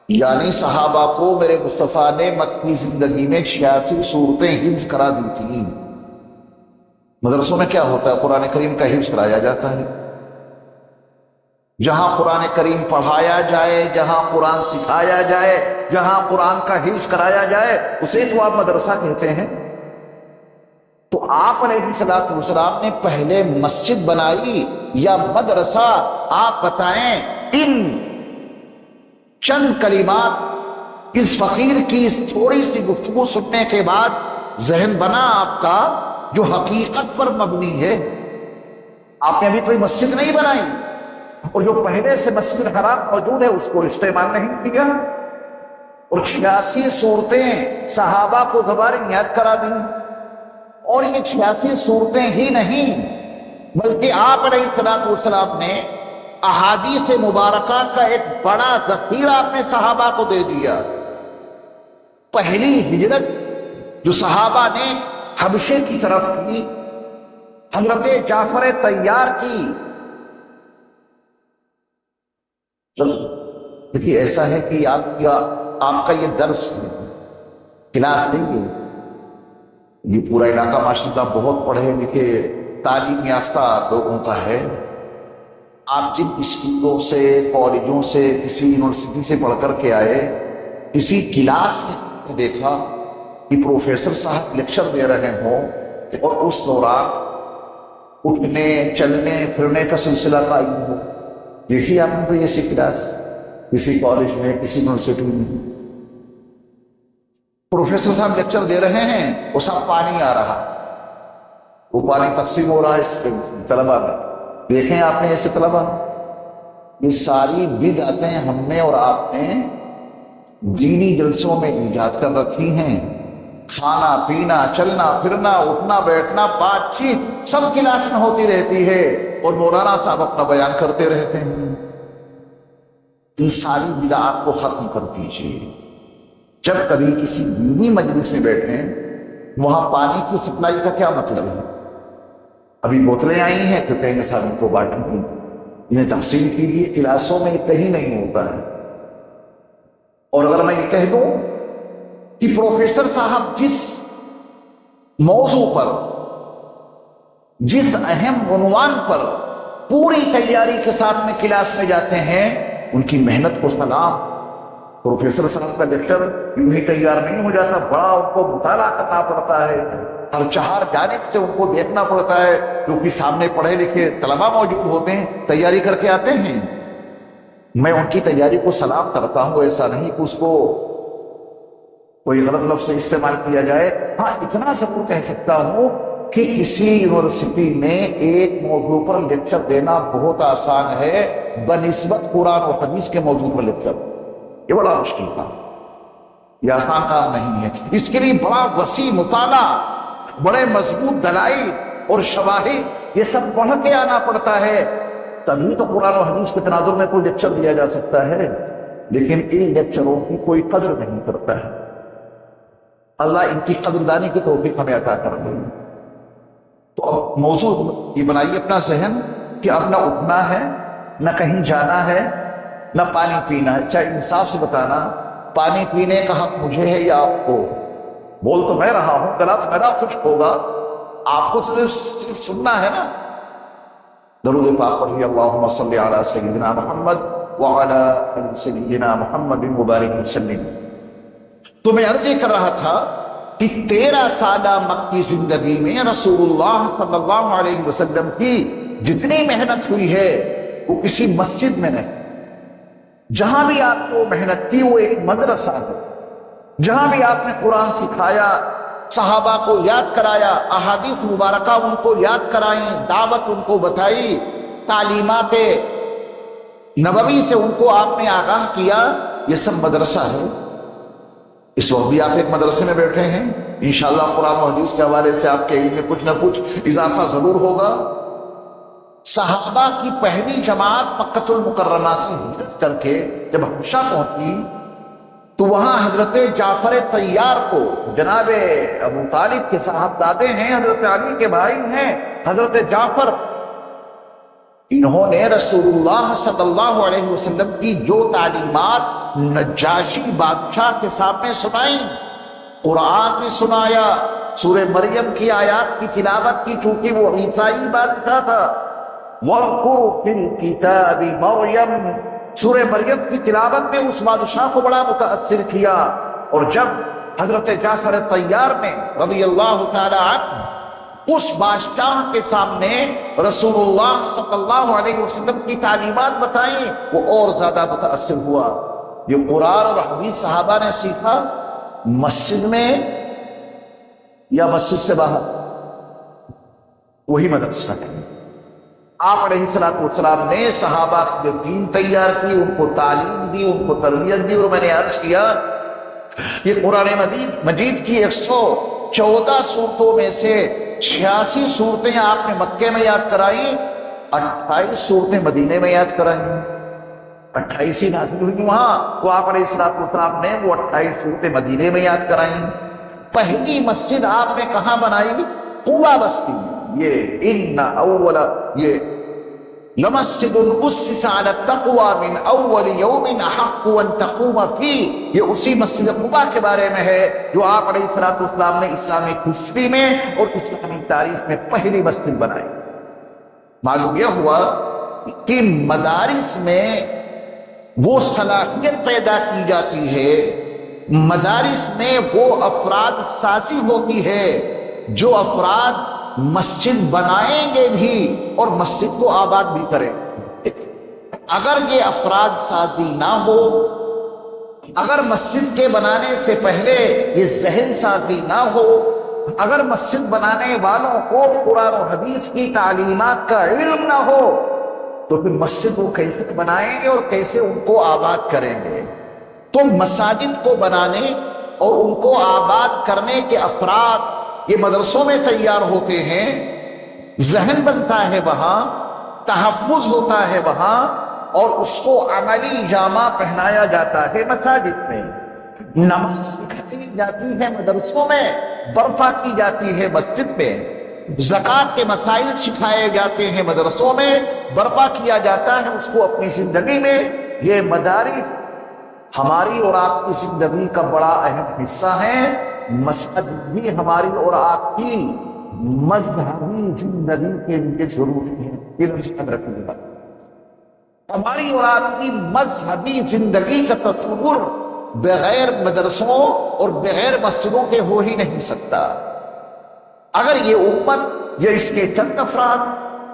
یعنی صحابہ کو میرے مصطفیٰ نے مکی زندگی میں 86 صورتیں حفظ کرا دی تھیں. مدرسوں میں کیا ہوتا ہے؟ قرآن کریم کا حفظ کرایا جاتا ہے. جہاں قرآن کریم پڑھایا جائے, جہاں قرآن سکھایا جائے, جہاں قرآن کا حفظ کرایا جائے اسے تو آپ مدرسہ کہتے ہیں. تو آپ علیہ الصلوۃ والسلام نے پہلے مسجد بنائی یا مدرسہ؟ آپ بتائیں. ان چند کلمات اس فقیر کی اس تھوڑی سی گفتگو سننے کے بعد ذہن بنا آپ کا جو حقیقت پر مبنی ہے. آپ نے ابھی کوئی مسجد نہیں بنائی اور جو پہلے سے مسجد حرام موجود ہے اس کو استعمال نہیں کیا, اور 86 صورتیں صحابہ کو زبان یاد کرا دی. اور یہ 86 صورتیں ہی نہیں بلکہ آپ علیہ الصلوۃ والسلام نے احادیث مبارکہ کا ایک بڑا ذخیرہ اپنے صحابہ کو دے دیا. پہلی ہجرت جو صحابہ نے حبشے کی طرف کی, حضرت جعفر طیار کی. دیکھیے ایسا ہے کہ آپ کا یہ درس ہے, کلاس نہیں ہے. یہ پورا علاقہ ماشاءاللہ بہت پڑھے لکھے تعلیم یافتہ لوگوں کا ہے. آپ جن اسکولوں سے, کالجوں سے, کسی یونیورسٹی سے پڑھ کر کے آئے, کسی کلاس میں دیکھا کہ پروفیسر صاحب لیکچر دے رہے ہوں اور اس دوران اٹھنے چلنے پھرنے کا سلسلہ قائم ہو. دیکھیے آپ کو ایسی کلاس کسی کالج میں, کسی یونیورسٹی میں پروفیسر صاحب لیکچر دے رہے ہیں, وہ سب پانی آ رہا, وہ پانی تقسیم ہو رہا ہے اس طلبہ میں. دیکھیں آپ نے ایسے طلبہ, یہ ساری بدعتیں ہم نے اور آپ نے دینی جلسوں میں ایجاد کر رکھی ہیں. کھانا پینا, چلنا پھرنا, اٹھنا بیٹھنا, بات چیت سب کلاس میں ہوتی رہتی ہے اور مولانا صاحب اپنا بیان کرتے رہتے ہیں. ان ساری بدعات کو ختم کر دیجیے. جب کبھی کسی دینی مجلس میں بیٹھیں وہاں پانی کی سپلائی کا کیا مطلب ہے؟ ابھی بوتلیں آئی ہیں تو کہیں گے صاحب ان کو بانٹیں گے, انہیں تقسیم کیجیے. کلاسوں میں یہ کہیں نہیں ہوتا ہے. اور اگر میں یہ کہہ دوں کہ پروفیسر صاحب جس موضوع پر, جس اہم عنوان پر پوری تیاری کے ساتھ میں کلاس میں جاتے ہیں, ان کی محنت کو سلام. پروفیسر صاحب کا لیکچر یوں ہی تیار نہیں ہو جاتا, بڑا ان کو مطالعہ کرنا پڑتا ہے, ہر 4 جانب سے ان کو دیکھنا پڑتا ہے, کیونکہ سامنے پڑھے لکھے طلبہ موجود ہوتے ہیں, تیاری کر کے آتے ہیں. میں ان کی تیاری کو سلام کرتا ہوں, ایسا نہیں کہ اس کو کوئی غلط لفظ سے استعمال کیا جائے. ہاں اتنا ضرور کہہ سکتا ہوں کہ کسی یونیورسٹی میں ایک موضوع پر لیکچر دینا بہت آسان ہے بنسبت قرآن و حدیث کے موضوع پر لیکچر. یہ بڑا مشکل کام, یہ آسان کام نہیں ہے. اس کے لیے بڑا وسیع مطالعہ, بڑے مضبوط دلائل اور شواہد, یہ سب پڑھ کے آنا پڑتا ہے. تبھی تو قرآن و حدیث کے تناظر میں کوئی لیکچر دیا جا سکتا ہے. لیکن ان لیکچروں کی کوئی قدر نہیں کرتا ہے. اللہ ان کی قدردانی کی توفیق ہمیں عطا کر دے. تو اب موضوع یہ بنائیے اپنا ذہن کہ اب نہ اٹھنا ہے, نہ کہیں جانا ہے, نہ پانی پینا ہے. چاہے انصاف سے بتانا, پانی پینے کا حق مجھے ہے یا آپ کو؟ بول تو میں رہا ہوں, گلا تو میرا خشک ہوگا, آپ کو صرف سننا ہے نا. درود پاک پڑھیے, اللہم صلی علی سیدنا محمد وعلى آل سيدنا محمد مبارک وسلم۔ تو میں عرض کر رہا تھا کہ 13 سالہ مکی زندگی میں رسول اللہ صلی اللہ علیہ وسلم کی جتنی محنت ہوئی ہے وہ کسی مسجد میں نہیں۔ جہاں بھی آپ کو محنت کی وہ ایک مدرسہ ہے، جہاں بھی آپ نے قرآن سکھایا، صحابہ کو یاد کرایا، احادیث مبارکہ ان کو یاد کرائیں، دعوت ان کو بتائی، تعلیمات نبوی سے ان کو آپ نے آگاہ کیا، یہ سب مدرسہ ہے۔ اس وقت بھی آپ ایک مدرسے میں بیٹھے ہیں، انشاءاللہ قرآن و حدیث کے حوالے سے آپ کے علم میں کچھ نہ کچھ اضافہ ضرور ہوگا۔ صحابہ کی پہلی جماعت مکہ المکرمہ سے ہجرت کر کے جب حبشہ پہنچی تو وہاں حضرت جعفر طیار کو، جناب ابو طالب کے صاحبزادے ہیں، حضرت علی کے بھائی ہیں حضرت جعفر، انہوں نے رسول اللہ صلی اللہ علیہ وسلم کی جو تعلیمات نجاشی بادشاہ کے سامنے سنائیں، قرآن بھی سنایا، سورہ مریم کی آیات کی تلاوت کی، چونکہ وہ عیسائی بادشاہ تھا۔ وَاذْكُرْ فِي الْكِتَابِ مَرْيَمَ، سورہ مریم کی تلاوت میں اس بادشاہ کو بڑا متاثر کیا۔ اور جب حضرت جعفر طیار نے رضی اللہ تعالی عنہ اس بادشاہ کے سامنے رسول اللہ صلی اللہ علیہ وسلم کی تعلیمات بتائیں، وہ اور زیادہ متاثر ہوا۔ یہ قرآن اور حدیث صحابہ نے سیکھا مسجد میں یا مسجد سے باہر، وہی مدرسہ ہے۔ آپ علیہ السلام نے صحابہ کی دین تیار کی، ان کو تعلیم دی، ان کو تربیت دی، اور میں نے عرض کیا یہ قرآن مجید کی 114 صورتوں میں سے 86 صورتیں آپ نے مکے میں یاد کرائیں، 28 صورتیں مدینے میں یاد کرائیں۔ 28 ہی نازل ہوئی وہاں، وہ آپ علیہ السلام نے وہ 28 صورتیں مدینے میں یاد کرائیں۔ پہلی مسجد آپ نے کہاں بنائی؟ قباء بستی میں۔ یہ لمسجد اسس علی التقوی من اول یوم احق ان تقوم فیہ، یہ اسی مسجد قباء کے بارے میں ہے جو آپ علیہ السلام نے اسلامی ہسٹری میں اور اسلامی تاریخ میں پہلی مسجد بنائی۔ معلوم یہ ہوا کہ مدارس میں وہ صلاحیت پیدا کی جاتی ہے، مدارس میں وہ افراد سازی ہوتی ہے جو افراد مسجد بنائیں گے بھی اور مسجد کو آباد بھی کریں۔ اگر یہ افراد سازی نہ ہو، اگر مسجد کے بنانے سے پہلے یہ ذہن سازی نہ ہو، اگر مسجد بنانے والوں کو قرآن و حدیث کی تعلیمات کا علم نہ ہو، تو پھر مسجد وہ کیسے بنائیں گے اور کیسے ان کو آباد کریں گے؟ تو مساجد کو بنانے اور ان کو آباد کرنے کے افراد یہ مدرسوں میں تیار ہوتے ہیں، ذہن بنتا ہے وہاں، تحفظ ہوتا ہے وہاں، اور اس کو عملی جامہ پہنایا جاتا ہے مساجد میں، نماز سکھائی جاتی ہے مدرسوں میں، برپا کی جاتی ہے مسجد میں، زکوٰۃ کے مسائل سکھائے جاتے ہیں مدرسوں میں، برپا کیا جاتا ہے اس کو اپنی زندگی میں۔ یہ مدارس ہماری اور آپ کی زندگی کا بڑا اہم حصہ ہیں۔ مسجد بھی ہماری اور آپ کی مذہبی زندگی کے لیے ضروری ہے، یہ لفظ یاد رکھیے گا۔ ہماری اور آپ کی مذہبی زندگی کا تصور بغیر مدرسوں اور بغیر مسجدوں کے ہو ہی نہیں سکتا۔ اگر یہ امت یا اس کے چند افراد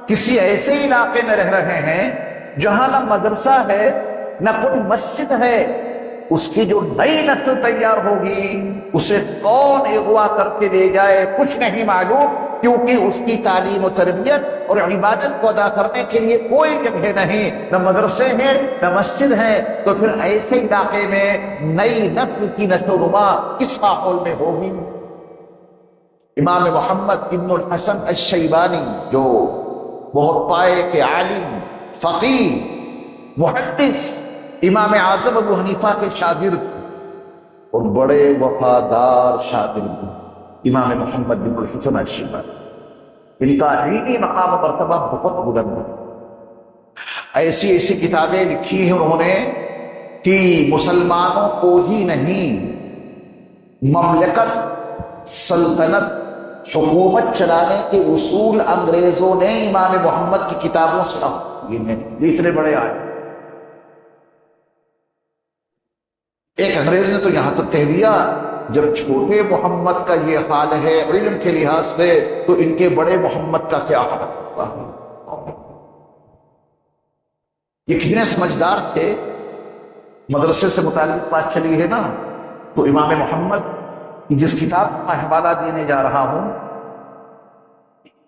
کسی ایسے علاقے میں رہ رہے ہیں جہاں نہ مدرسہ ہے نہ کوئی مسجد ہے، اس کی جو نئی نسل تیار ہوگی اسے کون اغوا کر کے لے جائے کچھ نہیں معلوم، کیونکہ اس کی تعلیم و تربیت اور عبادت کو ادا کرنے کے لیے کوئی جگہ نہیں، نہ مدرسے ہیں نہ مسجد ہے۔ تو پھر ایسے علاقے میں نئی نسل کی نشو و نما کس ماحول میں ہوگی؟ امام محمد ابن الحسن الشیبانی جو بہت پائے کے عالم، فقیہ، محدث، امام اعظم ابو حنیفہ کے شاگرد اور بڑے وفادار شاگرد امام محمد بن الحسن الشیبانی، ان کا علمی مقام و مرتبہ بہت بلند ہے۔ ایسی ایسی کتابیں لکھی ہیں انہوں نے کہ مسلمانوں کو ہی نہیں، مملکت، سلطنت، حکومت چلانے کے اصول انگریزوں نے امام محمد کی کتابوں سے یہ اتنے بڑے آئے، ایک انگریز نے تو یہاں تک کہہ دیا جب چھوٹے محمد کا یہ حال ہے علم کے لحاظ سے تو ان کے بڑے محمد کا کیا حال ہوگا۔ یہ کتنے سمجھدار تھے۔ مدرسے سے متعلق بات چلی ہے نا، تو امام محمد کی جس کتاب کا حوالہ دینے جا رہا ہوں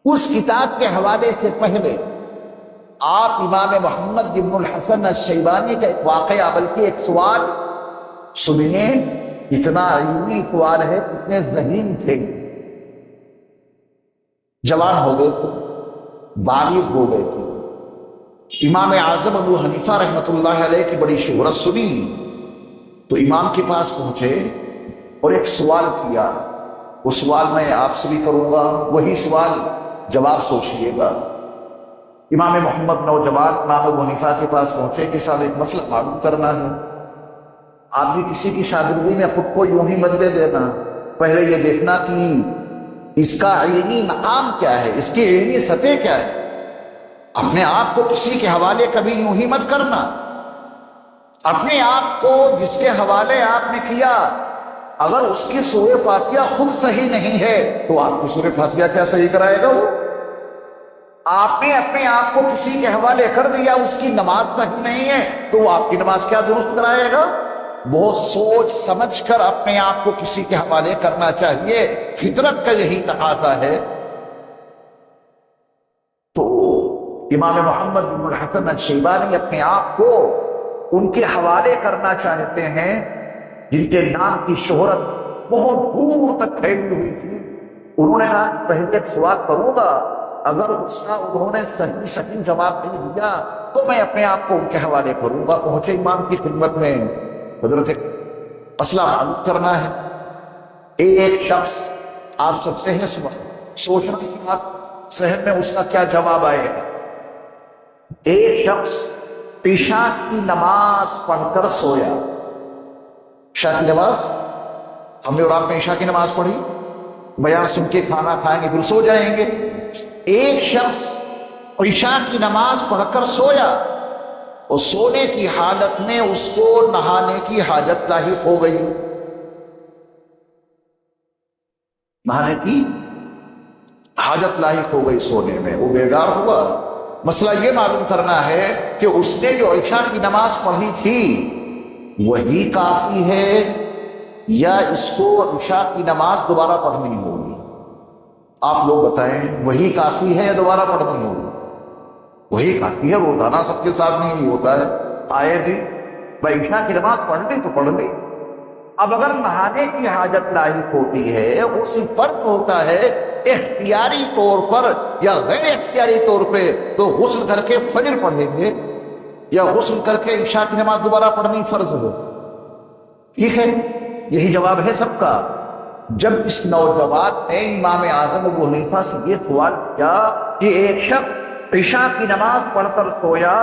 اس کتاب کے حوالے سے پہلے آپ امام محمد ابن الحسن الشیبانی کا ایک واقعہ بلکہ ایک سوال سنیے۔ اتنا علمی سوال ہے، کتنے ذہین تھے، جوان ہو گئے تھے، بالغ ہو گئے تھے۔ امام اعظم ابو حنیفہ رحمۃ اللہ علیہ کی بڑی شہرت سنی تو امام کے پاس پہنچے اور ایک سوال کیا۔ وہ سوال میں آپ سے بھی کروں گا، وہی سوال جواب سوچیے گا۔ امام محمد نوجوان امام ابو حنیفہ کے پاس پہنچے کہ صاحب ایک مسئلہ معلوم کرنا ہے۔ آپ بھی کسی کی شاگردی میں خود کو یوں ہی مت دے دینا، پہلے یہ دیکھنا کہ اس کا علمی مقام کیا ہے، اس کی علمی سطح کیا ہے۔ اپنے آپ کو کسی کے حوالے کبھی یوں ہی مت کرنا۔ اپنے آپ کو جس کے حوالے آپ نے کیا، اگر اس کی سورہ فاتحہ خود صحیح نہیں ہے تو آپ کی سورہ فاتحہ کیا صحیح کرائے گا وہ؟ آپ نے اپنے آپ کو کسی کے حوالے کر دیا، اس کی نماز صحیح نہیں ہے تو وہ آپ کی نماز کیا درست کرائے گا؟ بہت سوچ سمجھ کر اپنے آپ کو کسی کے حوالے کرنا چاہیے، فطرت کا یہی تقاضا ہے۔ تو امام محمد بن الحسن الشیبانی اپنے آپ کو ان کے حوالے کرنا چاہتے ہیں جن کے نام کی شہرت بہت دور تک پھیلی ہوئی تھی۔ انہوں نے کہا پہلے ایک سوال کروں گا، اگر اس کا انہوں نے صحیح جواب نہیں دیا تو میں اپنے آپ کو ان کے حوالے کروں گا۔ پہنچے امام کی خدمت میں، حضرت مسئلہ معلوم کرنا ہے۔ ایک شخص آپ سب سے ہے سوچنا کہ آپ ذہن میں اس کا کیا جواب آئے گا۔ ایک شخص عشاء کی نماز پڑھ کر سویا۔ عشاء کی نماز ہم نے اور آپ نے عشاء کی نماز پڑھی، بیان سن کے کھانا کھائیں گے پھر سو جائیں گے۔ ایک شخص عشاء کی نماز پڑھ کر سویا اور سونے کی حالت میں اس کو نہانے کی حاجت لاحق ہو گئی۔ نہانے کی حاجت لاحق ہو گئی سونے میں، وہ بیدار ہوا۔ مسئلہ یہ معلوم کرنا ہے کہ اس نے جو عشاء کی نماز پڑھی تھی وہی کافی ہے یا اس کو عشاء کی نماز دوبارہ پڑھنی ہوگی؟ آپ لوگ بتائیں، وہی کافی ہے یا دوبارہ پڑھنی ہوگی؟ وہی کافی ہے، روزانہ سب کے ساتھ نہیں ہوتا ہے۔ آئے تھی بھائی عشاء کی نماز پڑھ لی تو پڑھ لی۔ اب اگر نہانے کی حاجت لاحق ہوتی ہے، اسی فرق ہوتا ہے اختیاری طور پر یا غیر اختیاری طور پہ، تو غسل کر کے فجر پڑھیں گے یا غسل کر کے عشاء کی نماز دوبارہ پڑھنی فرض ہو؟ ٹھیک ہے، یہی جواب ہے سب کا۔ جب اس نوجوان نے امام اعظم ابو حنیفہ سے یہ سوال کیا کہ ایک شخص عشاء کی نماز پڑھ کر سویا،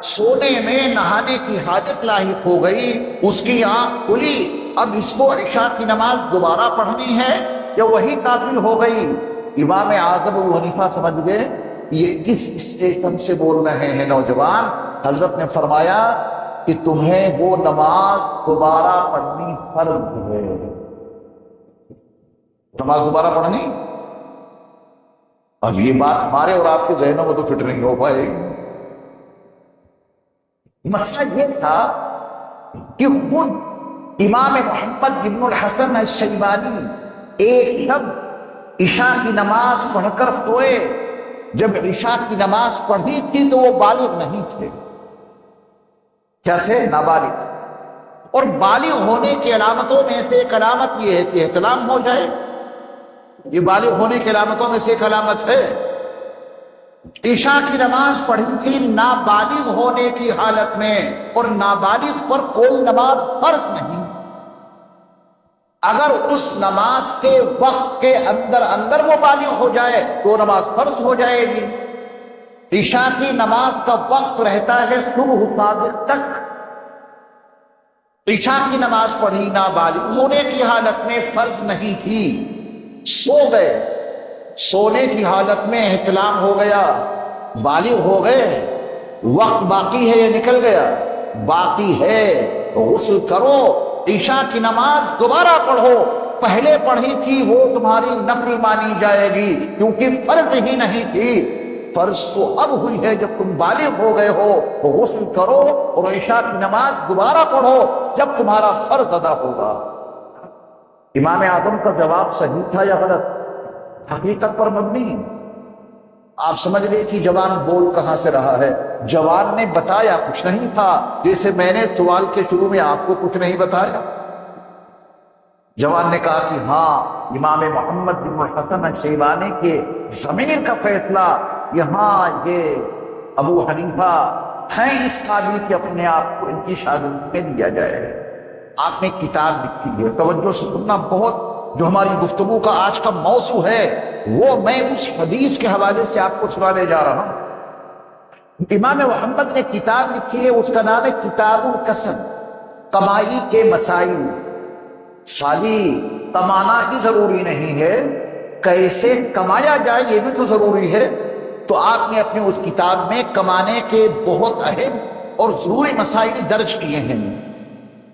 سونے میں نہانے کی حاجت لاحق ہو گئی، اس کی آنکھ کھلی، اب اس کو عشاء کی نماز دوبارہ پڑھنی ہے یا وہی کافی ہو گئی؟ امام اعظم ابو حنیفہ سمجھ گئے یہ کس اسٹیشن سے بول رہے ہیں نوجوان۔ حضرت نے فرمایا کہ تمہیں وہ نماز دوبارہ پڑھنی فرض ہے۔ نماز دوبارہ پڑھنی، اب یہ بات ہمارے اور آپ کے ذہنوں میں تو فٹ نہیں ہو پائے گی۔ مسئلہ یہ تھا کہ خود امام محمد ابن الحسن الشیبانی ایک شب عشاء کی نماز پڑھ کر سوئے۔ جب عشاء کی نماز پڑھی تھی تو وہ بالغ نہیں تھے۔ کیا تھے؟ نابالغ تھے۔ اور بالغ ہونے کی علامتوں میں سے ایک علامت یہ ہے کہ احتلام ہو جائے۔ یہ بالغ ہونے کی علامتوں میں سے ایک علامت ہے۔ عشاء کی نماز پڑھی تھی نابالغ ہونے کی حالت میں، اور نابالغ پر کوئی نماز فرض نہیں۔ اگر اس نماز کے وقت کے اندر وہ بالغ ہو جائے تو نماز فرض ہو جائے گی۔ عشاء کی نماز کا وقت رہتا ہے صبح صادق تک۔ عشاء کی نماز پڑھی نابالغ ہونے کی حالت میں، فرض نہیں تھی، سو گئے، سونے کی حالت میں احتلام ہو گیا، بالغ ہو گئے، وقت باقی ہے یا نکل گیا؟ باقی ہے، غسل کرو، عشاء کی نماز دوبارہ پڑھو، پہلے پڑھی تھی وہ تمہاری نفل مانی جائے گی کیونکہ فرض ہی نہیں تھی، فرض تو اب ہوئی ہے جب تم بالغ ہو گئے ہو، تو غسل کرو اور عشاء کی نماز دوبارہ پڑھو جب تمہارا فرض ادا ہوگا۔ امام اعظم کا جواب صحیح تھا یا غلط؟ حقیقت پر مبنی۔ آپ سمجھ گئے کہ جوان بول کہاں سے رہا ہے؟ جوان نے بتایا کچھ نہیں تھا، جیسے میں نے سوال کے شروع میں آپ کو کچھ نہیں بتایا۔ جوان نے کہا کہ ہاں، امام محمد بن الحسن الشیبانی کے ضمیر کا فیصلہ یہاں یہ ابو حنیفہ ہیں اس قابل کہ اپنے آپ کو ان کی شاگردی میں لیا جائے۔ آپ نے کتاب لکھی ہے، توجہ سے سننا، بہت جو ہماری گفتگو کا آج کا موضوع ہے وہ میں اس حدیث کے حوالے سے آپ کو سنانے جا رہا ہوں۔ امام محمد نے کتاب لکھی ہے، اس کا نام ہے کتاب الکسب، کمائی کے مسائل۔ خالی کمانا ہی ضروری نہیں ہے، کیسے کمایا جائے یہ بھی تو ضروری ہے۔ تو آپ نے اپنے اس کتاب میں کمانے کے بہت اہم اور ضروری مسائل درج کیے ہیں۔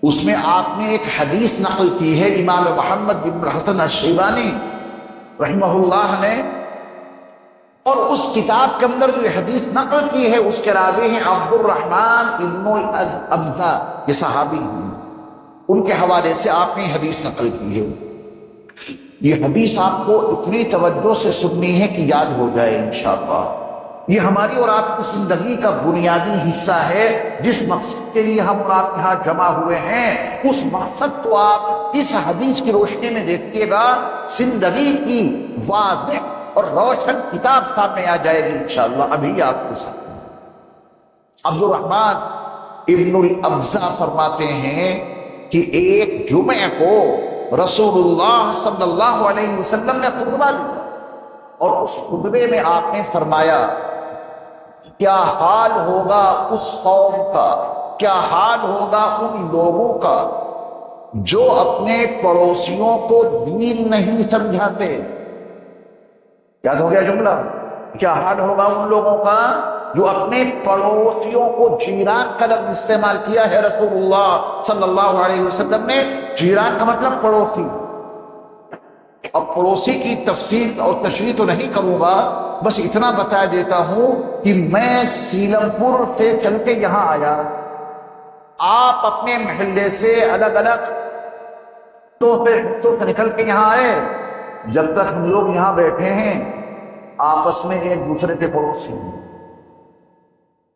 اس میں آپ نے ایک حدیث نقل کی ہے امام محمد بن الحسن الشیبانی رحمہ اللہ نے، اور اس کتاب کے اندر جو یہ حدیث نقل کی ہے اس کے راوی ہیں عبد الرحمن ابن ابزا، یہ صحابی ہیں، ان کے حوالے سے آپ نے حدیث نقل کی ہے۔ یہ حدیث آپ کو اتنی توجہ سے سننی ہے کہ یاد ہو جائے انشاءاللہ۔ یہ ہماری اور آپ کی زندگی کا بنیادی حصہ ہے، جس مقصد کے لیے ہم اور آپ یہاں جمع ہوئے ہیں اس مقصد کو آپ اس حدیث کی روشنی میں دیکھیے گا، زندگی کی واضح اور روشن کتاب سامنے آ جائے گی انشاءاللہ۔ ابھی آپ کے ساتھ عبد الرحمن ابن الابزا فرماتے ہیں کہ ایک جمعہ کو رسول اللہ صلی اللہ علیہ وسلم نے خطبہ دیا، اور اس خطبے میں آپ نے فرمایا کیا حال ہوگا اس قوم کا، کیا حال ہوگا ان لوگوں کا جو اپنے پڑوسیوں کو دین نہیں سمجھاتے۔ یاد ہو گیا جملہ؟ کیا حال ہوگا ان لوگوں کا جو اپنے پڑوسیوں کو، جیران کا لفظ استعمال کیا ہے رسول اللہ صلی اللہ علیہ وسلم نے۔ جیران کا مطلب پڑوسی، اور پڑوسی کی تفصیل اور تشریح تو نہیں کروں گا، بس اتنا بتا دیتا ہوں کہ میں سیلم پور سے چل کے یہاں آیا، آپ اپنے محلے سے الگ الگ تو سے نکل کے یہاں آئے، جب تک ہم لوگ یہاں بیٹھے ہیں آپس میں ایک دوسرے کے پڑوسی ہیں۔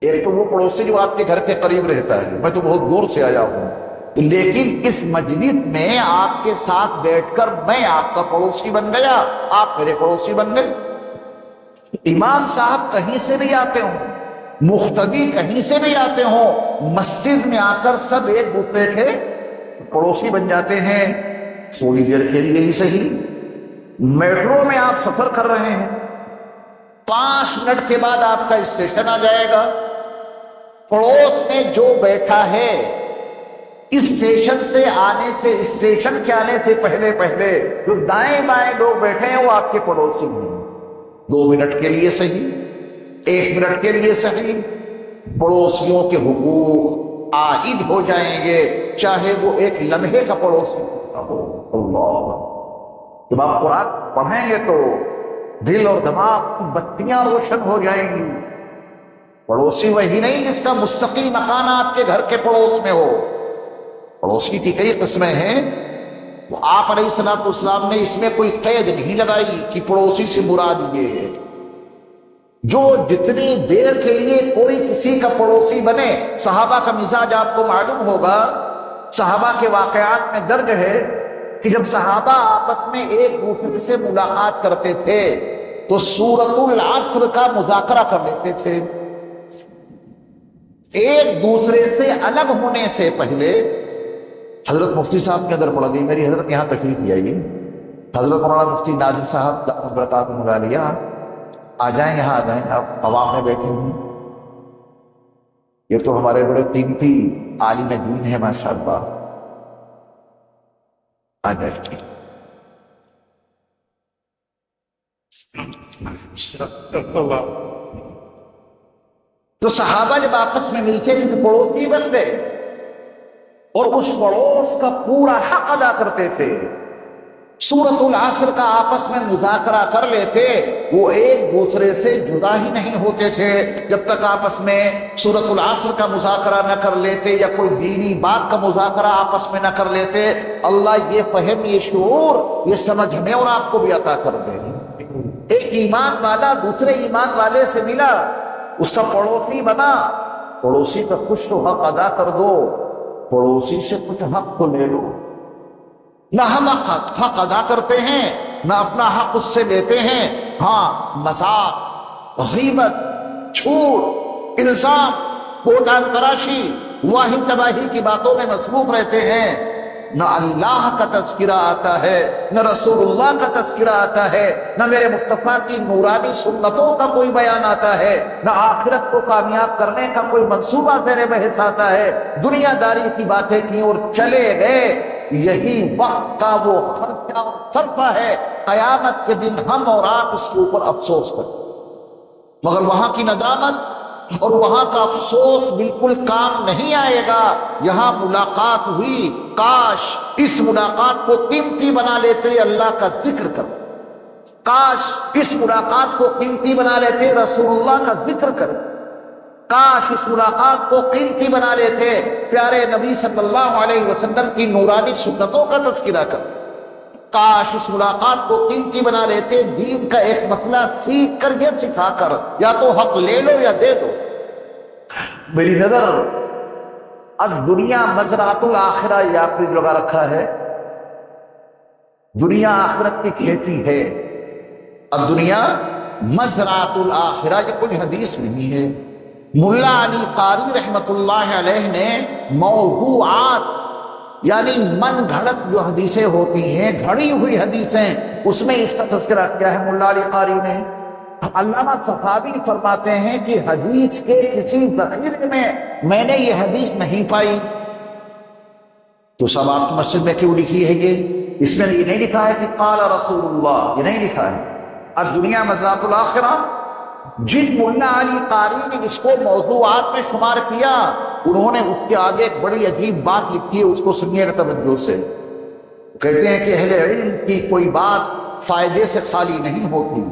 ایک تو وہ پڑوسی جو آپ کے گھر کے قریب رہتا ہے، میں تو بہت دور سے آیا ہوں، لیکن اس مجلس میں آپ کے ساتھ بیٹھ کر میں آپ کا پڑوسی بن گیا، آپ میرے پڑوسی بن گئے۔ امام صاحب کہیں سے بھی آتے ہوں، مقتدی کہیں سے بھی آتے ہوں، مسجد میں آ کر سب ایک دوسرے کے پڑوسی بن جاتے ہیں، تھوڑی دیر کے لیے ہی صحیح۔ میٹرو میں آپ سفر کر رہے ہیں، 5 منٹ کے بعد آپ کا اسٹیشن آ جائے گا، پڑوس میں جو بیٹھا ہے اسٹیشن سے آنے سے، اسٹیشن کے آنے سے پہلے جو دائیں بائیں لوگ بیٹھے ہیں وہ آپ کے پڑوسی ہیں۔ 2 منٹ کے لیے صحیح، 1 منٹ کے لیے صحیح، پڑوسیوں کے حقوق عائد ہو جائیں گے، چاہے وہ ایک لمحے کا پڑوسی ہو۔ اللہ، جب آپ قرآن پڑھیں گے تو دل اور دماغ کی بتیاں روشن ہو جائیں گی۔ پڑوسی وہی نہیں جس کا مستقل مکان آپ کے گھر کے پڑوس میں ہو۔ پڑوسی کی کئی قسمیں ہیں، تو آپ علیہ السلام نے اس میں کوئی قید نہیں لگائی کہ پڑوسی سے مراد یہ ہے۔ جو جتنی دیر کے لیے کوئی کسی کا پڑوسی بنے، صحابہ کا مزاج آپ کو معلوم ہوگا، صحابہ کے واقعات میں درج ہے کہ جب صحابہ آپس میں ایک دوسرے سے ملاقات کرتے تھے تو سورۃ العصر کا مذاکرہ کر لیتے تھے۔ ایک دوسرے سے الگ ہونے سے پہلے حضرت مفتی صاحب کے اندر پڑھ گئی، میری حضرت یہاں تشریف لے آئیے، حضرت مولانا مفتی ناظر صاحب برکات مغالیہ آ جائیں، یہاں آ جائیں، آپ عوام میں بیٹھے ہوئے، یہ تو ہمارے بڑے قیمتی عالم دین ہے ماشاءاللہ، آ جائیں۔ تو صحابہ جب آپس میں ملتے تھے تو پڑوسی بن گئے، اور اس پڑوس کا پورا حق ادا کرتے تھے. سورۃ العصر کا آپس میں مذاکرہ کر لیتے، وہ ایک دوسرے سے جدا ہی نہیں ہوتے تھے جب تک آپس میں سورۃ العصر کا مذاکرہ نہ کر لیتے یا کوئی دینی بات کا مذاکرہ آپس میں نہ کر لیتے. اللہ یہ فہم، یہ شعور، یہ سمجھ ہمیں اور آپ کو بھی عطا کر دے. ایک ایمان والا دوسرے ایمان والے سے ملا، اس کا پڑوسی بنا، پڑوسی کا کچھ تو حق ادا کر دو، پڑوسی سے کچھ حق تو لے لو. نہ ہم حق ادا کرتے ہیں، نہ اپنا حق اس سے لیتے ہیں. ہاں، مذاق، غیبت، جھوٹ، الزام، بہتان تراشی، واہی تباہی کی باتوں میں مصروف رہتے ہیں. نہ اللہ کا تذکرہ آتا ہے، نہ رسول اللہ کا تذکرہ آتا ہے، نہ میرے مصطفیٰ کی نورانی سنتوں کا کوئی بیان آتا ہے، نہ آخرت کو کامیاب کرنے کا کوئی منصوبہ زیر بحث آتا ہے. دنیا داری کی باتیں کی اور چلے گئے. یہی وقت کا وہ خرچہ اور صرفہ ہے، قیامت کے دن ہم اور آپ اس کے اوپر افسوس کریں. مگر وہاں کی ندامت اور وہاں کا افسوس بالکل کام نہیں آئے گا. یہاں ملاقات ہوئی، کاش اس ملاقات کو قیمتی بنا لیتے اللہ کا ذکر کر، کاش اس ملاقات کو قیمتی بنا لیتے رسول اللہ کا ذکر کر، کاش اس ملاقات کو قیمتی بنا لیتے پیارے نبی صلی اللہ علیہ وسلم کی نورانی سنتوں کا تذکرہ کر، کاش اس ملاقات کو قیمتی بنا لیتے دین کا ایک مسئلہ سیکھ کر یا سکھا کر. یا تو حق لے لو یا دے دو. میری نظر از دنیا مزرعۃ الآخرہ یہ آپ نے لگا رکھا ہے. دنیا آخرت کی کھیتی ہے. اب دنیا مزرعۃ الآخرہ یہ کوئی حدیث نہیں ہے. ملا علی قاری رحمت اللہ علیہ نے موضوعات یعنی من گھڑت جو حدیثیں ہوتی ہیں، گھڑی ہوئی حدیثیں، اس میں اس کا تذکرہ کیا ہے ملا علی قاری نے. علامہ صفاوی فرماتے ہیں کہ حدیث کے کسی ذخیرے میں نے یہ حدیث نہیں پائی. تو سب آپ کی مسجد میں کیوں لکھی ہے یہ؟ اس میں یہ نہیں لکھا ہے کہ قال رسول اللہ، یہ نہیں لکھا ہے. الدنیا مزرعۃ الآخرہ جن ملا علی قاری نے اس کو موضوعات میں شمار کیا، انہوں نے اس کے آگے ایک بڑی عجیب بات لکھی ہے، اس کو سنیے گا توجہ سے. کہتے ہیں کہ اہل علم کی کوئی بات فائدے سے خالی نہیں ہوتی.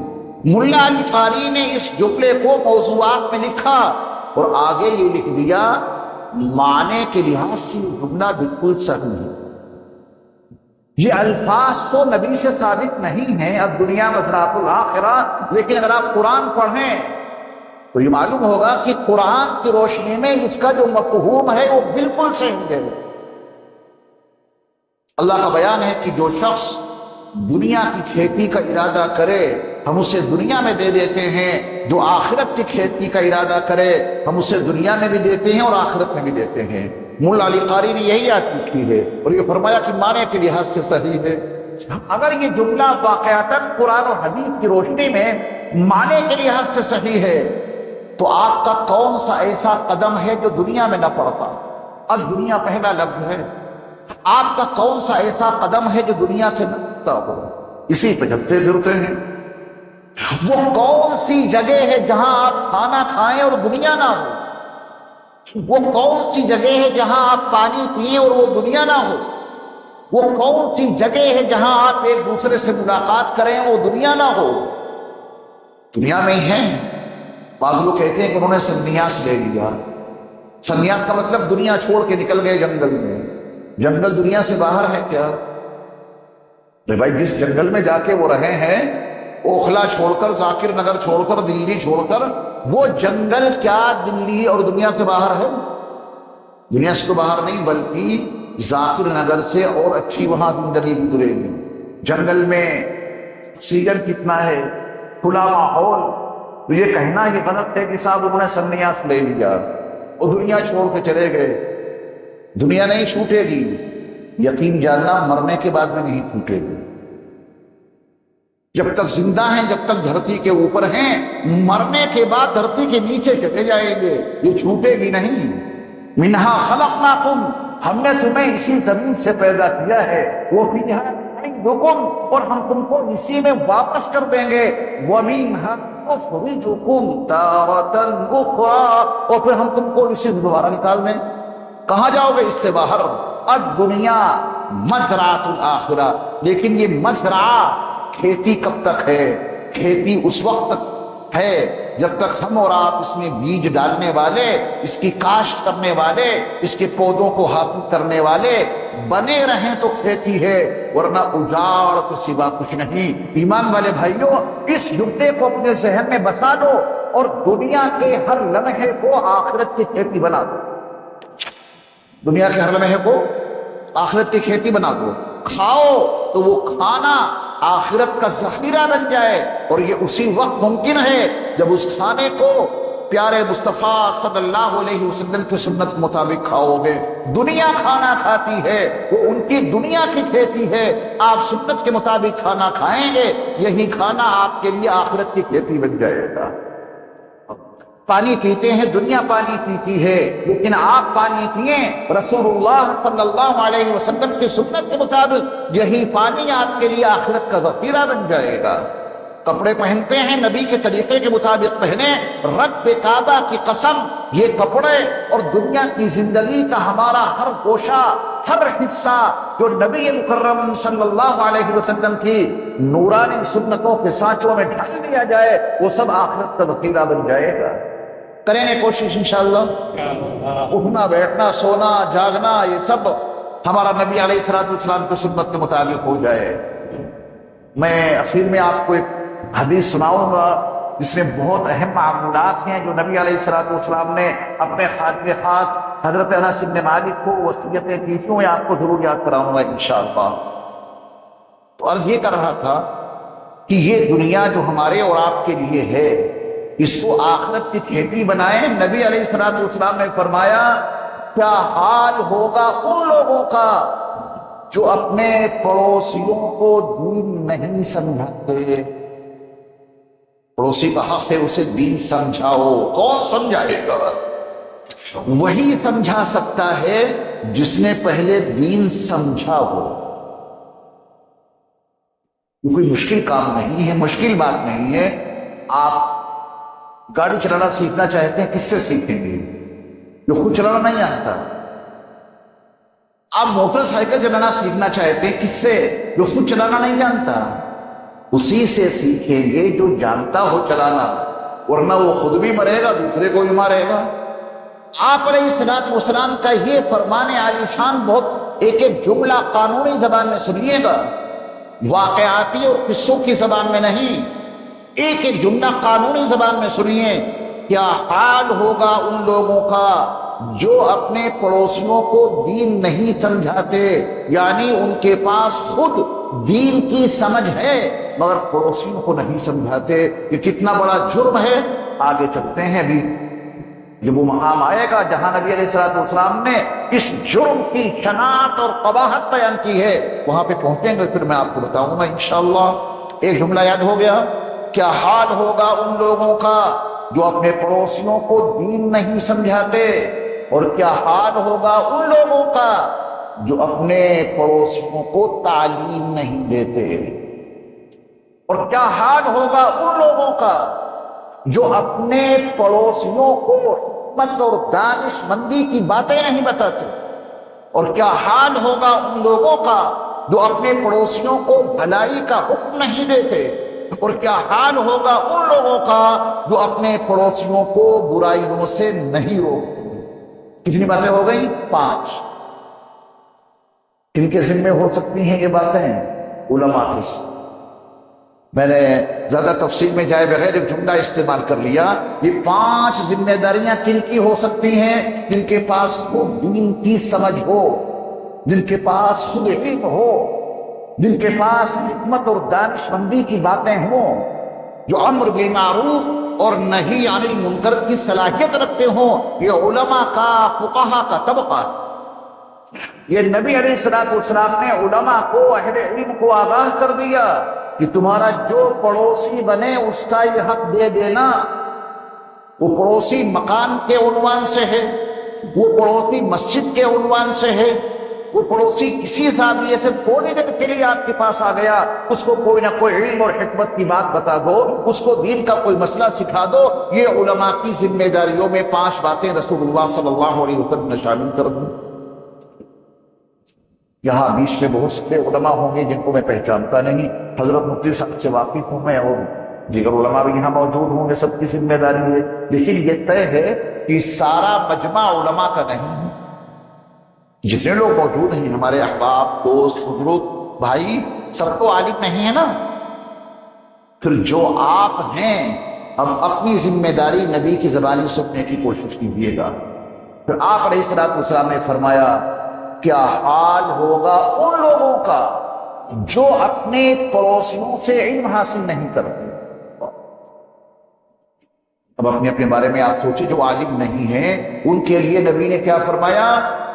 ملا علی قاری نے اس جملے کو موضوعات میں لکھا اور آگے یہ لکھ دیا معنی کے لحاظ سے یہ جملہ بالکل صحیح ہے. یہ الفاظ تو نبی سے ثابت نہیں ہیں اب دنیا مزرعۃ الآخرہ، لیکن اگر آپ قرآن پڑھیں تو یہ معلوم ہوگا کہ قرآن کی روشنی میں اس کا جو مفہوم ہے وہ بالکل صحیح ہے. اللہ کا بیان ہے کہ جو شخص دنیا کی کھیتی کا ارادہ کرے ہم اسے دنیا میں دے دیتے ہیں، جو آخرت کی کھیتی کا ارادہ کرے ہم اسے دنیا میں بھی دیتے ہیں اور آخرت میں بھی دیتے ہیں. مولا علی قاری نے یہی آیت لکھی ہے اور یہ فرمایا کہ معنی کے لحاظ سے صحیح ہے. اگر یہ جملہ واقعتاً قرآن اور حدیث کی روشنی میں معنی کے لحاظ سے صحیح ہے تو آپ کا کون سا ایسا قدم ہے جو دنیا میں نہ پڑتا؟ اب دنیا پہلا لفظ ہے. آپ کا کون سا ایسا قدم ہے جو دنیا سے نہ پڑتا ہو؟ اسی پہ جبتے پھرتے ہیں. وہ کون سی جگہ ہے جہاں آپ کھانا کھائیں اور دنیا نہ ہو؟ وہ کون سی جگہ ہے جہاں آپ پانی پئیں اور وہ دنیا نہ ہو؟ وہ کون سی جگہ ہے جہاں آپ ایک دوسرے سے ملاقات کریں وہ دنیا نہ ہو؟ دنیا میں ہی ہیں. بعض لوگ کہتے ہیں کہ انہوں نے سنیاس لے لیا. سنیاس کا مطلب دنیا چھوڑ کے نکل گئے جنگل میں. جنگل دنیا سے باہر ہے کیا؟ بھائی جس جنگل میں جا کے وہ رہے ہیں، اوکھلا چھوڑ کر، ذاکر نگر چھوڑ کر، دلی چھوڑ کر، وہ جنگل کیا دلی اور دنیا سے باہر ہے؟ دنیا سے تو باہر نہیں، بلکہ ذاکر نگر سے اور اچھی وہاں زندگی گزرے گی. جنگل میں آکسیجن کتنا ہے، کھلا ماحول. تو یہ کہنا یہ غلط ہے کہ صاحب انہوں نے سنیاس لے لیا اور دنیا چھوڑ کے چلے گئے. دنیا نہیں چھوٹے گی، یقین جاننا مرنے کے بعد میں نہیں چھوٹے گی. جب تک زندہ ہیں، جب تک دھرتی کے اوپر ہیں، مرنے کے بعد دھرتی کے نیچے چلے جائیں گے، یہ چھوٹے گی نہیں. منہا خلقناکم، ہم نے تمہیں اسی زمین سے پیدا کیا ہے. وہ فیہا نعیدکم، اور ہم تم کو اسی میں واپس کر دیں گے. ومنہا نخرجکم تارۃ اخری، اور پھر ہم تم کو اسی سے دوبارہ نکال دیں. کہاں جاؤ گے؟ اس سے باہر. الدنیا مزرعۃ الآخرہ، لیکن یہ مزرعہ کھیتی کب تک ہے؟ کھیتی اس وقت تک ہے جب تک ہم اور آپ اس میں بیج ڈالنے والے، اس کی کاشت کرنے والے، اس کے پودوں کو حاصل کرنے والے بنے رہیں تو کھیتی ہے، ورنہ اجاڑ کے سوا کچھ نہیں۔ ایمان والے بھائیوں، اس جملے کو اپنے ذہن میں بسا لو اور دنیا کے ہر لمحے کو آخرت کی کھیتی بنا دو۔ دنیا کے ہر لمحے کو آخرت کی کھیتی بنا دو، کھاؤ تو وہ کھانا آخرت کا ذخیرہ بن جائے، اور یہ اسی وقت ممکن ہے جب اس کھانے کو پیارے مصطفیٰ صلی اللہ علیہ وسلم کی سنت کے مطابق کھاؤ گے۔ دنیا کھانا کھاتی ہے، وہ ان کی دنیا کی کھیتی ہے، آپ سنت کے مطابق کھانا کھائیں گے، یہی کھانا آپ کے لیے آخرت کی کھیتی بن جائے گا۔ پانی پیتے ہیں، دنیا پانی پیتی ہے، لیکن آپ پانی پئیں رسول اللہ صلی اللہ علیہ وسلم کی سنت کے مطابق، یہی پانی آپ کے لیے آخرت کا ذخیرہ بن جائے گا۔ کپڑے پہنتے ہیں، نبی کے طریقے کے مطابق پہنے، رب کعبہ کی قسم، یہ کپڑے اور دنیا کی زندگی کا ہمارا ہر گوشہ، ہر حصہ جو نبی مکرم صلی اللہ علیہ وسلم کی نورانی سنتوں کے سانچوں میں ڈھال دیا جائے، وہ سب آخرت کا ذخیرہ بن جائے گا۔ کریں گے کوشش انشاءاللہ؟ اٹھنا بیٹھنا سونا جاگنا یہ سب ہمارا نبی علیہ السلام کی سنت کے مطابق ہو جائے۔ میں اخیر میں آپ کو ایک حدیث سناؤں گا جس میں بہت اہم معمولات ہیں جو نبی علیہ السلام نے اپنے خادم خاص حضرت انس بن مالک کو وصیتیں کی تھیں، میں آپ کو ضرور یاد کراؤں گا انشاءاللہ۔ تو عرض یہ کر رہا تھا کہ یہ دنیا جو ہمارے اور آپ کے لیے ہے، اس کو آخرت کی کھیتی بنائیں۔ نبی علیہ السلام نے فرمایا کیا حال ہوگا ان لوگوں کا جو اپنے پڑوسیوں کو دین نہیں سمجھاتے۔ پڑوسی کا حق ہے اسے دین سمجھاؤ، کون سمجھائے گا؟ وہی سمجھا سکتا ہے جس نے پہلے دین سمجھا ہو۔ یہ کوئی مشکل کام نہیں ہے، مشکل بات نہیں ہے۔ آپ گاڑی چلانا سیکھنا چاہتے ہیں، کس سے سیکھیں گے؟ جو خود چلانا نہیں آتا۔ آپ موٹر سائیکل چلانا سیکھنا چاہتے ہیں، کس سے؟ جو خود چلانا نہیں جانتا۔ اسی سے سیکھیں گے جو جانتا ہو چلانا، ورنہ وہ خود بھی مرے گا، دوسرے کو بھی مارے گا۔ آپ علیہ السلام کا یہ فرمان عالی شان بہت ایک ایک جملہ قانونی زبان میں سنیے گا، واقعاتی اور قصوں کی زبان میں نہیں، ایک ایک جملہ قانونی زبان میں سنیے۔ کیا حال ہوگا ان لوگوں کا جو اپنے پڑوسیوں کو دین نہیں سمجھاتے، یعنی ان کے پاس خود دین کی سمجھ ہے مگر پڑوسیوں کو نہیں سمجھاتے۔ یہ کتنا بڑا جرم ہے۔ آگے چلتے ہیں، ابھی جب وہ مقام آئے گا جہاں نبی علیہ السلام نے اس جرم کی شناعت اور قباحت بیان کی ہے، وہاں پہ پہنچیں گے، پھر میں آپ کو بتاؤں گا انشاءاللہ۔ ایک جملہ یاد ہو گیا، کیا حال ہوگا ان لوگوں کا جو اپنے پڑوسیوں کو دین نہیں سمجھاتے، اور کیا حال ہوگا ان لوگوں کا جو اپنے پڑوسیوں کو تعلیم نہیں دیتے، اور کیا حال ہوگا ان لوگوں کا جو اپنے پڑوسیوں کو حکمت اور دانش مندی کی باتیں نہیں بتاتے، اور کیا حال ہوگا ان لوگوں کا جو اپنے پڑوسیوں کو بھلائی کا حکم نہیں دیتے، اور کیا حال ہوگا ان لوگوں کا جو اپنے پڑوسیوں کو برائیوں سے نہیں روکتے۔ کتنی باتیں ہو گئیں؟ 5۔ کن کے ذمہ ہو سکتی ہیں یہ باتیں؟ علماء کی۔ میں نے زیادہ تفصیل میں جائے بغیر ایک جملہ استعمال کر لیا۔ یہ 5 ذمہ داریاں کن کی ہو سکتی ہیں؟ جن کے پاس خود دین کی سمجھ ہو، جن کے پاس خود علم ہو، جن کے پاس حکمت اور دانش مندی کی باتیں ہوں، جو امر بالمعروف اور نہی عن المنکر کی صلاحیت رکھتے ہوں۔ یہ علماء کا، فقہا کا طبقہ۔ یہ نبی علیہ السلام نے علماء کو، اہل علم کو آگاہ کر دیا کہ تمہارا جو پڑوسی بنے اس کا یہ حق دے دینا۔ وہ پڑوسی مکان کے عنوان سے ہے، وہ پڑوسی مسجد کے عنوان سے ہے، وہ پڑوسی کسی زاویے سے تھوڑی دیر کے لیے آپ کے پاس آ گیا، اس کو کوئی نہ کوئی علم اور حکمت کی بات بتا دو، اس کو دین کا کوئی مسئلہ سکھا دو۔ یہ علماء کی ذمہ داریوں میں 5 باتیں رسول اللہ صلی اللہ علیہ وسلم نے شامل کر دی۔ یہاں بیچ میں بہت سے علماء ہوں گے جن کو میں پہچانتا نہیں، حضرت مفتی صاحب سے واقف ہوں میں، اور دیگر علماء بھی یہاں موجود ہوں گے، سب کی ذمہ داری ہے، لیکن یہ طے ہے کہ سارا مجمع علماء کا نہیں ہے۔ جتنے لوگ موجود ہیں ہمارے احباب، دوست، بزرگ، بھائی، سب تو عالم نہیں ہے نا۔ پھر جو آپ ہیں اب اپنی ذمہ داری نبی کی زبانی سننے کی کوشش کیجیے گا۔ پھر آپ علیہ السلام نے فرمایا کیا حال ہوگا ان لوگوں کا جو اپنے پڑوسیوں سے علم حاصل نہیں کرتے۔ اب اپنے اپنے بارے میں آپ سوچیں، جو عالم نہیں ہیں ان کے لیے نبی نے کیا فرمایا،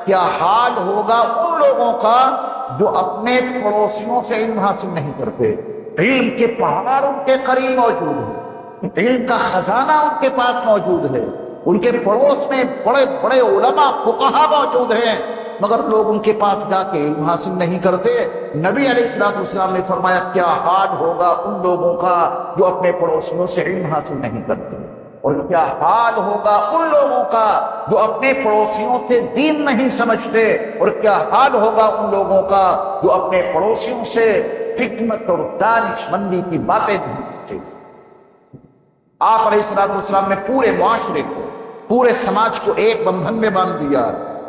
کیا حال ہوگا ان لوگوں کا جو اپنے پڑوسیوں سے علم حاصل نہیں کرتے۔ علم کے پہاڑ ان کے قریب موجود ہیں، علم کا خزانہ ان کے پاس موجود ہے، ان کے پڑوس میں بڑے بڑے علماء فقہا موجود ہیں، مگر لوگ ان کے پاس جا کے علم حاصل نہیں کرتے۔ نبی علیہ السلام نے فرمایا کیا حال ہوگا ان لوگوں کا جو اپنے پڑوسیوں سے علم حاصل نہیں کرتے، اور کیا حال ہوگا ان لوگوں کا جو اپنے پڑوسیوں سے دین نہیں سمجھتے، اور کیا حال ہوگا ان لوگوں کا جو اپنے پڑوسیوں سے حکمت اور دانش مندی کی باتیں نہیں کرتے۔ آپ علیہ السلام نے پورے معاشرے کو، پورے سماج کو ایک بندھن میں باندھ دیا،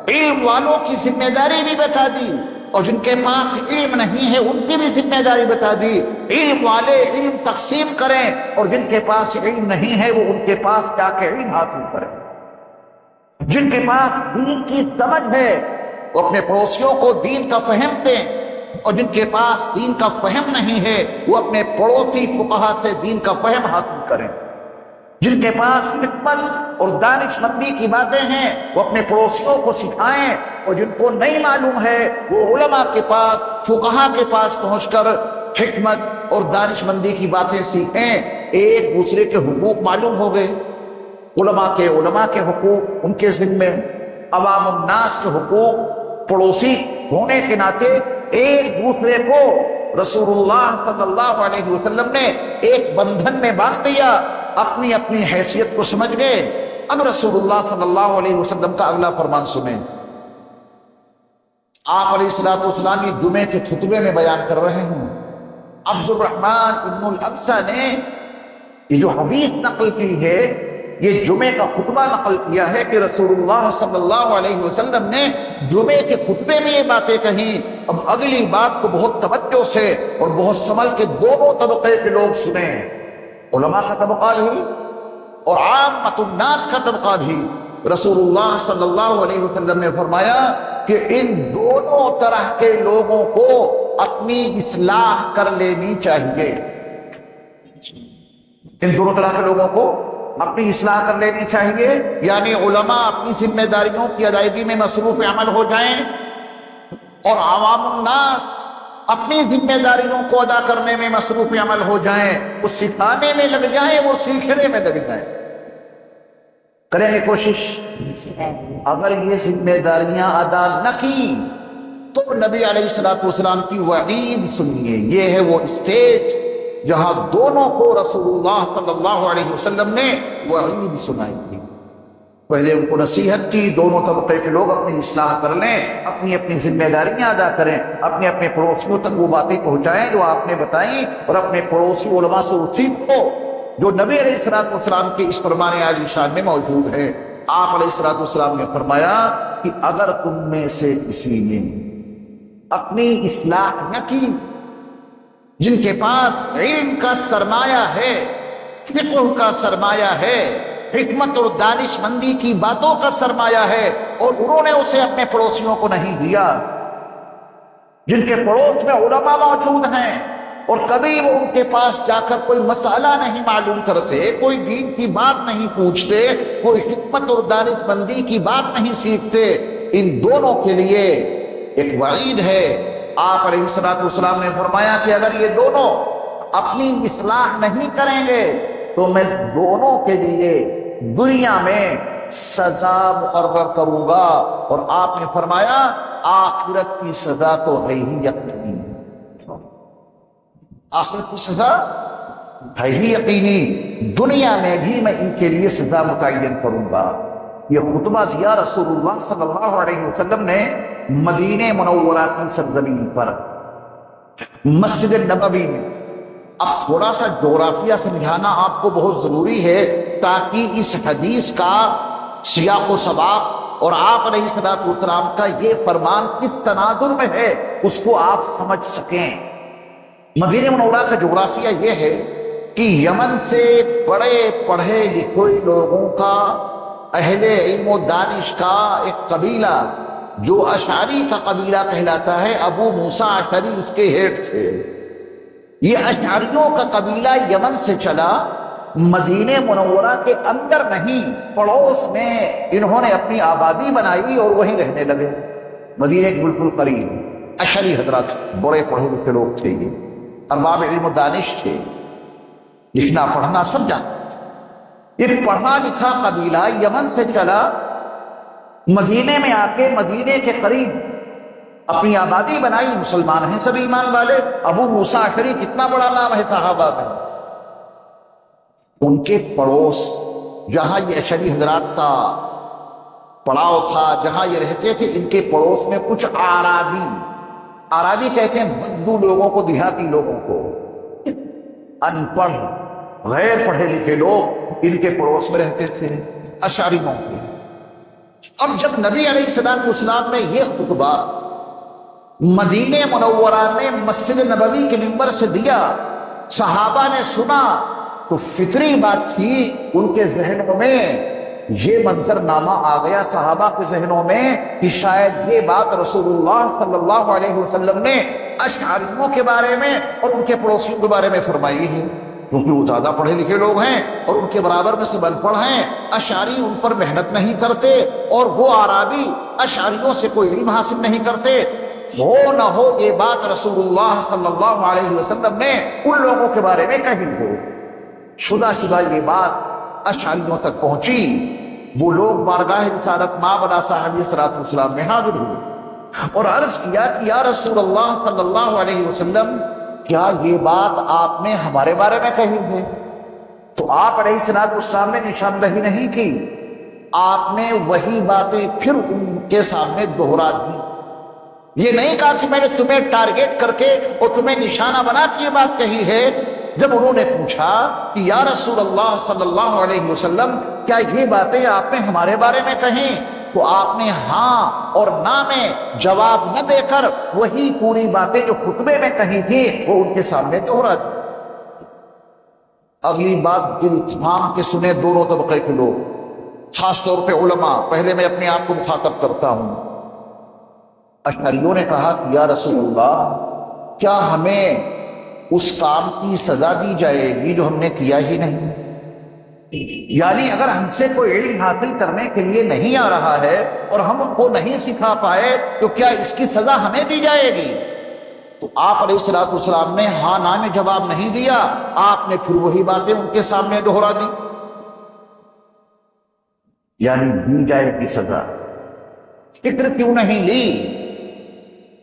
علم والوں کی ذمہ داری بھی بتا دی، اور جن کے پاس علم نہیں ہے ان کی بھی ذمہ داری بتا دی۔ علم والے علم تقسیم کریں، اور جن کے پاس علم نہیں ہے وہ ان کے پاس جا کے علم حاصل کریں۔ جن کے پاس دین کی سمجھ ہے وہ اپنے پڑوسیوں کو دین کا فہم دیں، اور جن کے پاس دین کا فہم نہیں ہے وہ اپنے پڑوسی فقہا سے دین کا فہم حاصل کریں۔ جن کے پاس حکمت اور دانش مندی کی باتیں ہیں وہ اپنے پڑوسیوں کو سکھائیں، اور جن کو نہیں معلوم ہے وہ علماء کے پاس، فقہا کے پاس پہنچ کر حکمت اور دانش مندی کی باتیں سیکھیں۔ ایک دوسرے کے حقوق معلوم ہو گئے، علماء کے حقوق ان کے ذمے، عوام الناس کے حقوق، پڑوسی ہونے کے ناطے ایک دوسرے کو رسول اللہ صلی اللہ علیہ وسلم نے ایک بندھن میں باندھ دیا، اپنی اپنی حیثیت کو سمجھ گئے۔ اب رسول اللہ صلی اللہ علیہ وسلم کا اگلا فرمان سنیں۔ آپ علیہ السلام یہ جمعے کے خطبے میں بیان کر رہے ہیں۔ عبد الرحمن ابن الابسہ نے یہ جو حدیث نقل کی ہے، یہ جمعے کا خطبہ نقل کیا ہے کہ رسول اللہ صلی اللہ علیہ وسلم نے جمعے کے خطبے میں یہ باتیں کہیں۔ اب اگلی بات کو بہت توجہ سے اور بہت سنبھل کے دونوں طبقے کے لوگ سنیں، علماء کا طبقہ بھی اور عامۃ الناس کا طبقہ بھی۔ رسول اللہ صلی اللہ علیہ وسلم نے فرمایا کہ ان دونوں طرح کے لوگوں کو اپنی اصلاح کر لینی چاہیے۔ ان دونوں طرح کے لوگوں کو اپنی اصلاح کر لینی چاہیے، یعنی علماء اپنی ذمہ داریوں کی ادائیگی میں مصروف عمل ہو جائیں، اور عوام الناس اپنی ذمہ داریوں کو ادا کرنے میں مصروف عمل ہو جائیں، وہ سکھانے میں لگ جائیں، وہ سیکھنے میں لگ جائیں۔ کریں گے کوشش؟ اگر یہ ذمہ داریاں ادا نہ کی تو نبی علیہ السلام کی وعید سنیے۔ یہ ہے وہ اسٹیج جہاں دونوں کو رسول اللہ صلی اللہ علیہ وسلم نے وعید سنائی تھی۔ پہلے ان کو نصیحت کی، دونوں طبقے کے لوگ اپنی اصلاح کر لیں، اپنی اپنی ذمہ داریاں ادا کریں، اپنے اپنے پڑوسیوں تک وہ باتیں پہنچائیں جو آپ نے بتائیں، اور اپنے پڑوسی علماء سے وہ سیکھو جو نبی علیہ السلام کے اس فرمان عالی شان میں موجود ہے۔ آپ علیہ السلام نے فرمایا کہ اگر تم میں سے کسی نے اپنی اصلاح نہ کی، جن کے پاس علم کا سرمایہ ہے، فقہ کا سرمایہ ہے، حکمت اور دانش مندی کی باتوں کا سرمایہ ہے، اور انہوں نے اسے اپنے پڑوسیوں کو نہیں دیا، جن کے پڑوس میں علماء موجود ہیں اور کبھی وہ ان کے پاس جا کر کوئی مسئلہ نہیں معلوم کرتے، کوئی دین کی بات نہیں پوچھتے، کوئی حکمت اور دانش مندی کی بات نہیں سیکھتے، ان دونوں کے لیے ایک وعید ہے۔ آپ علیہ السلام نے فرمایا کہ اگر یہ دونوں اپنی اصلاح نہیں کریں گے تو میں دونوں کے لیے دنیا میں سزا مقرر کروں گا، اور آپ نے فرمایا آخرت کی سزا تو ہے ہی یقینی، آخرت کی سزا ہے ہی یقینی، دنیا میں بھی میں ان کے لیے سزا متعین کروں گا۔ یہ خطبہ دیا رسول اللہ صلی اللہ علیہ وسلم نے مدینہ منورہ کی سرزمین پر مسجد نبوی میں۔ اب تھوڑا سا جغرافیہ سمجھانا آپ کو بہت ضروری ہے تاکہ اس حدیث کا سیاق و سباق اور آپ علیہ الصلوۃ والسلام کا یہ فرمان کس تناظر میں ہے اس کو آپ سمجھ سکیں۔ مدینہ منورہ کا جغرافیہ یہ ہے کہ یمن سے بڑے پڑھے لکھے لوگوں کا، اہل علم و دانش کا ایک قبیلہ جو اشعری کا قبیلہ کہلاتا ہے، ابو موسیٰ اشعری اس کے ہیڈ تھے۔ یہ اشعریوں کا قبیلہ یمن سے چلا، مدینہ منورہ کے اندر نہیں پڑوس میں انہوں نے اپنی آبادی بنائی اور وہیں رہنے لگے، مدینہ کے بالکل قریب۔ اشعری حضرات بڑے پڑھے لکھے لوگ تھے، یہ ارباب علم و دانش تھے، لکھنا پڑھنا سب جانتے تھے۔ یہ پڑھا لکھا قبیلہ یمن سے چلا، مدینے میں آ کے مدینے کے قریب اپنی آبادی بنائی، مسلمان ہیں سب ایمان والے۔ ابو موسیٰ اشعری کتنا بڑا نام ہے صحابہ میں۔ ان کے پڑوس جہاں یہ اشعری حضرات کا پڑاؤ تھا، جہاں یہ رہتے تھے، ان کے پڑوس میں کچھ عرابی کہتے ہیں بدو لوگوں کو، دیہاتی لوگوں کو، ان پڑھ غیر پڑھے لکھے لوگ ان کے پڑوس میں رہتے تھے، اشعریوں کے۔ اب جب نبی علیہ الصلوۃ والسلام نے یہ خطبہ مدینہ منورہ میں مسجد نبوی کے ممبر سے دیا، صحابہ نے سنا، تو فطری بات تھی ان کے ذہنوں میں یہ منظرنامہ آ گیا، صحابہ کے ذہنوں میں، کہ شاید یہ بات رسول اللہ صلی اللہ علیہ وسلم نے اشعریوں کے بارے میں اور ان کے پڑوسیوں کے بارے میں فرمائی ہے، کیونکہ وہ زیادہ پڑھے لکھے لوگ ہیں اور ان کے برابر میں سب ان پڑھ ہیں۔ اشعری ان پر محنت نہیں کرتے اور وہ عرابی اشعریوں سے کوئی علم حاصل نہیں کرتے۔ ہو نہ ہو یہ بات رسول اللہ صلی اللہ علیہ وسلم نے ان لوگوں کے بارے میں کہی ہو، شدہ یہ بات اشعریوں تک پہنچی۔ وہ لوگ بارگاہ رسالت مآب علی صاحب صلاۃ والسلام میں حاضر ہوئے اور عرض کیا کہ یا رسول اللہ صلی اللہ علیہ وسلم، کیا یہ بات آپ نے ہمارے بارے میں کہی ہے؟ تو آپ علیہ الصلوۃ والسلام نے نشاندہی نہیں کی، آپ نے وہی باتیں پھر ان کے سامنے دہرا دی۔ یہ نہیں کہا کہ میں نے تمہیں ٹارگیٹ کر کے اور تمہیں نشانہ بنا کے یہ بات کہی ہے۔ جب انہوں نے پوچھا کہ یا رسول اللہ صلی اللہ علیہ وسلم، کیا یہ باتیں آپ نے ہمارے بارے میں کہیں؟ تو آپ نے ہاں اور نہ میں جواب نہ دے کر وہی پوری باتیں جو خطبے میں کہی تھی وہ ان کے سامنے دہرا دی۔ اگلی بات دل تھام کے سنے دونوں طبقے کے لوگ، خاص طور پہ علماء۔ پہلے میں اپنے آپ کو مخاطب کرتا ہوں۔ اشعریوں نے کہا کہ یا رسول اللہ، کیا ہمیں اس کام کی سزا دی جائے گی جو ہم نے کیا ہی نہیں؟ یعنی اگر ہم سے کوئی علم حاصل کرنے کے لیے نہیں آ رہا ہے اور ہم ان کو نہیں سکھا پائے تو کیا اس کی سزا ہمیں دی جائے گی؟ تو آپ علیہ الصلوۃ والسلام نے ہاں نہ میں جواب نہیں دیا، آپ نے پھر وہی باتیں ان کے سامنے دہرا دی، یعنی دی جائے گی سزا۔ فکر کیوں نہیں لی؟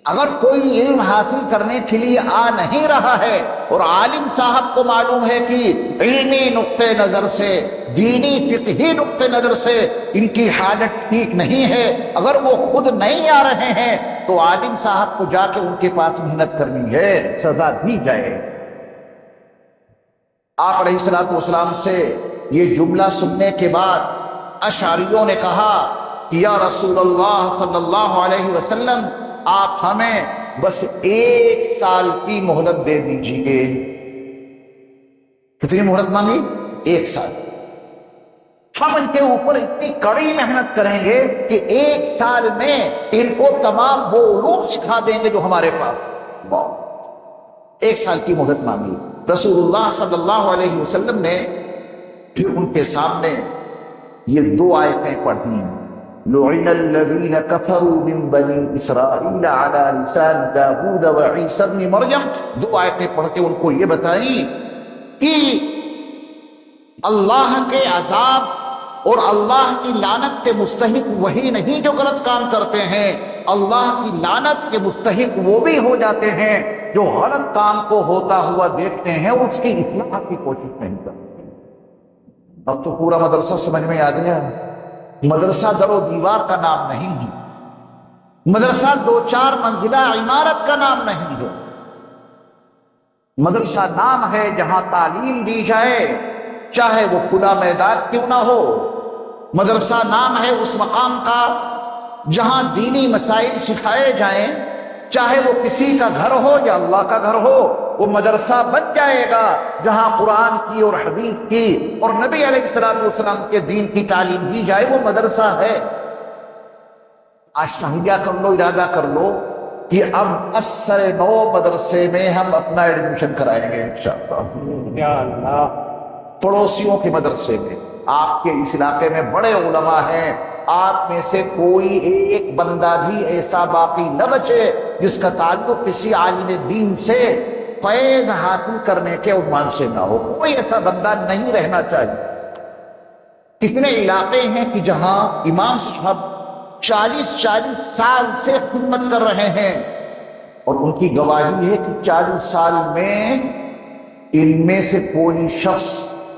اگر کوئی علم حاصل کرنے کے لیے آ نہیں رہا ہے اور عالم صاحب کو معلوم ہے کہ علمی نقطہ نظر سے، دینی فقہی نقطہ نظر سے ان کی حالت ٹھیک نہیں ہے، اگر وہ خود نہیں آ رہے ہیں تو عالم صاحب کو جا کے ان کے پاس محنت کرنی ہے، سزا دی جائے۔ آپ علیہ الصلوۃ والسلام سے یہ جملہ سننے کے بعد اشعریوں نے کہا کہ یا رسول اللہ صلی اللہ علیہ وسلم، آپ ہمیں بس 1 سال کی مہلت دے دیجیے۔ کتنی مہلت مانگی؟ 1 سال۔ ہم ان کے اوپر اتنی کڑی محنت کریں گے کہ 1 سال میں ان کو تمام وہ علوم سکھا دیں گے جو ہمارے پاس۔ 1 سال کی مہلت مانگی۔ رسول اللہ صلی اللہ علیہ وسلم نے پھر ان کے سامنے یہ 2 آیتیں پڑھی، لعن الذین کفروا من بنی اسرائیل علی لسان داود وعیسی ابن مریم۔ 2 آیتیں پڑھ کے ان کو یہ بتائی کہ اللہ کے عذاب اور اللہ کی لعنت کے مستحق وہی نہیں جو غلط کام کرتے ہیں، اللہ کی لعنت کے مستحق وہ بھی ہو جاتے ہیں جو غلط کام کو ہوتا ہوا دیکھتے ہیں، اس کی اصلاح کی کوشش نہیں کرتے۔ اب تو پورا مدرسہ سمجھ میں آ گیا، مدرسہ در و دیوار کا نام نہیں ہے، مدرسہ دو چار منزلہ عمارت کا نام نہیں ہے، مدرسہ نام ہے جہاں تعلیم دی جائے، چاہے وہ کھلا میدان کیوں نہ ہو۔ مدرسہ نام ہے اس مقام کا جہاں دینی مسائل سکھائے جائیں، چاہے وہ کسی کا گھر ہو یا اللہ کا گھر ہو، وہ مدرسہ بن جائے گا جہاں قرآن کی اور حدیث کی اور نبی علیہ السلام کے دین کی تعلیم دی جائے، وہ مدرسہ ہے۔ آج تہیہ کر لو، ارادہ کر لو کہ اب 9 مدرسے میں ہم اپنا ایڈمیشن کرائیں گے انشاءاللہ، پڑوسیوں کے مدرسے میں۔ آپ کے اس علاقے میں بڑے علماء ہیں، آپ میں سے کوئی ایک بندہ بھی ایسا باقی نہ بچے جس کا تعلق کسی عالم دین سے فیض حاصل کرنے کے عنوان سے نہ ہو، کوئی ایسا بندہ نہیں رہنا چاہیے۔ کتنے علاقے ہیں کہ جہاں امام صاحب 40 سال سے خدمت کر رہے ہیں، اور ان کی گواہی ہے کہ 40 سال میں ان میں سے کوئی شخص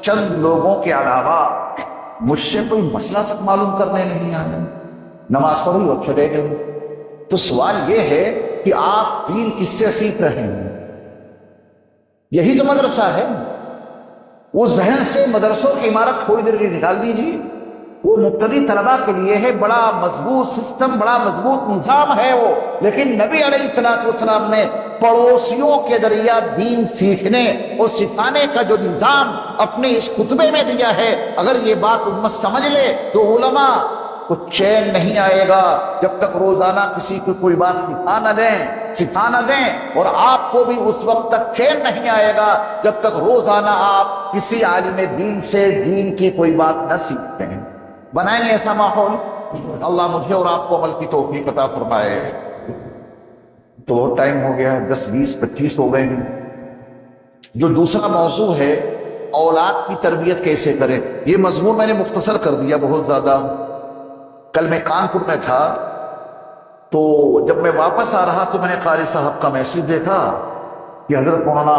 چند لوگوں کے علاوہ مجھ سے کوئی مسئلہ تک معلوم کرنے نہیں آیا، نماز پڑھی اور چلے گئے۔ تو سوال یہ ہے کہ آپ دین کس سے سیکھ رہے ہیں؟ یہی تو مدرسہ ہے۔ وہ ذہن سے مدرسوں کی عمارت تھوڑی دیر کے لیے نکال دیجیے، وہ مبتدی طلباء کے لیے ہے، بڑا مضبوط سسٹم، بڑا مضبوط نظام ہے وہ، لیکن نبی علیہ السلام نے پڑوسیوں کے ذریعہ دین سیکھنے اور سکھانے کا جو نظام اپنے اس خطبے میں دیا ہے، اگر یہ بات امت سمجھ لے تو علماء کو چین نہیں آئے گا جب تک روزانہ کسی کو کوئی بات سکھا نہ دیں، اور آپ کو بھی اس وقت تک چین نہیں آئے گا جب تک روزانہ آپ کسی عالم دین سے دین کی کوئی بات نہ سیکھتے ہیں۔ بنائیں ایسا ماحول، اللہ مجھے اور آپ کو عمل کی توفیق عطا فرمائے۔ تو بہت ٹائم ہو گیا ہے، 10 20 25 ہو گئے ہیں۔ جو دوسرا موضوع ہے اولاد کی تربیت کیسے کریں، یہ مضمون میں نے مختصر کر دیا بہت زیادہ۔ کل میں کانپور میں تھا، تو جب میں واپس آ رہا تو میں نے قاری صاحب کا میسج دیکھا کہ حضرت مولانا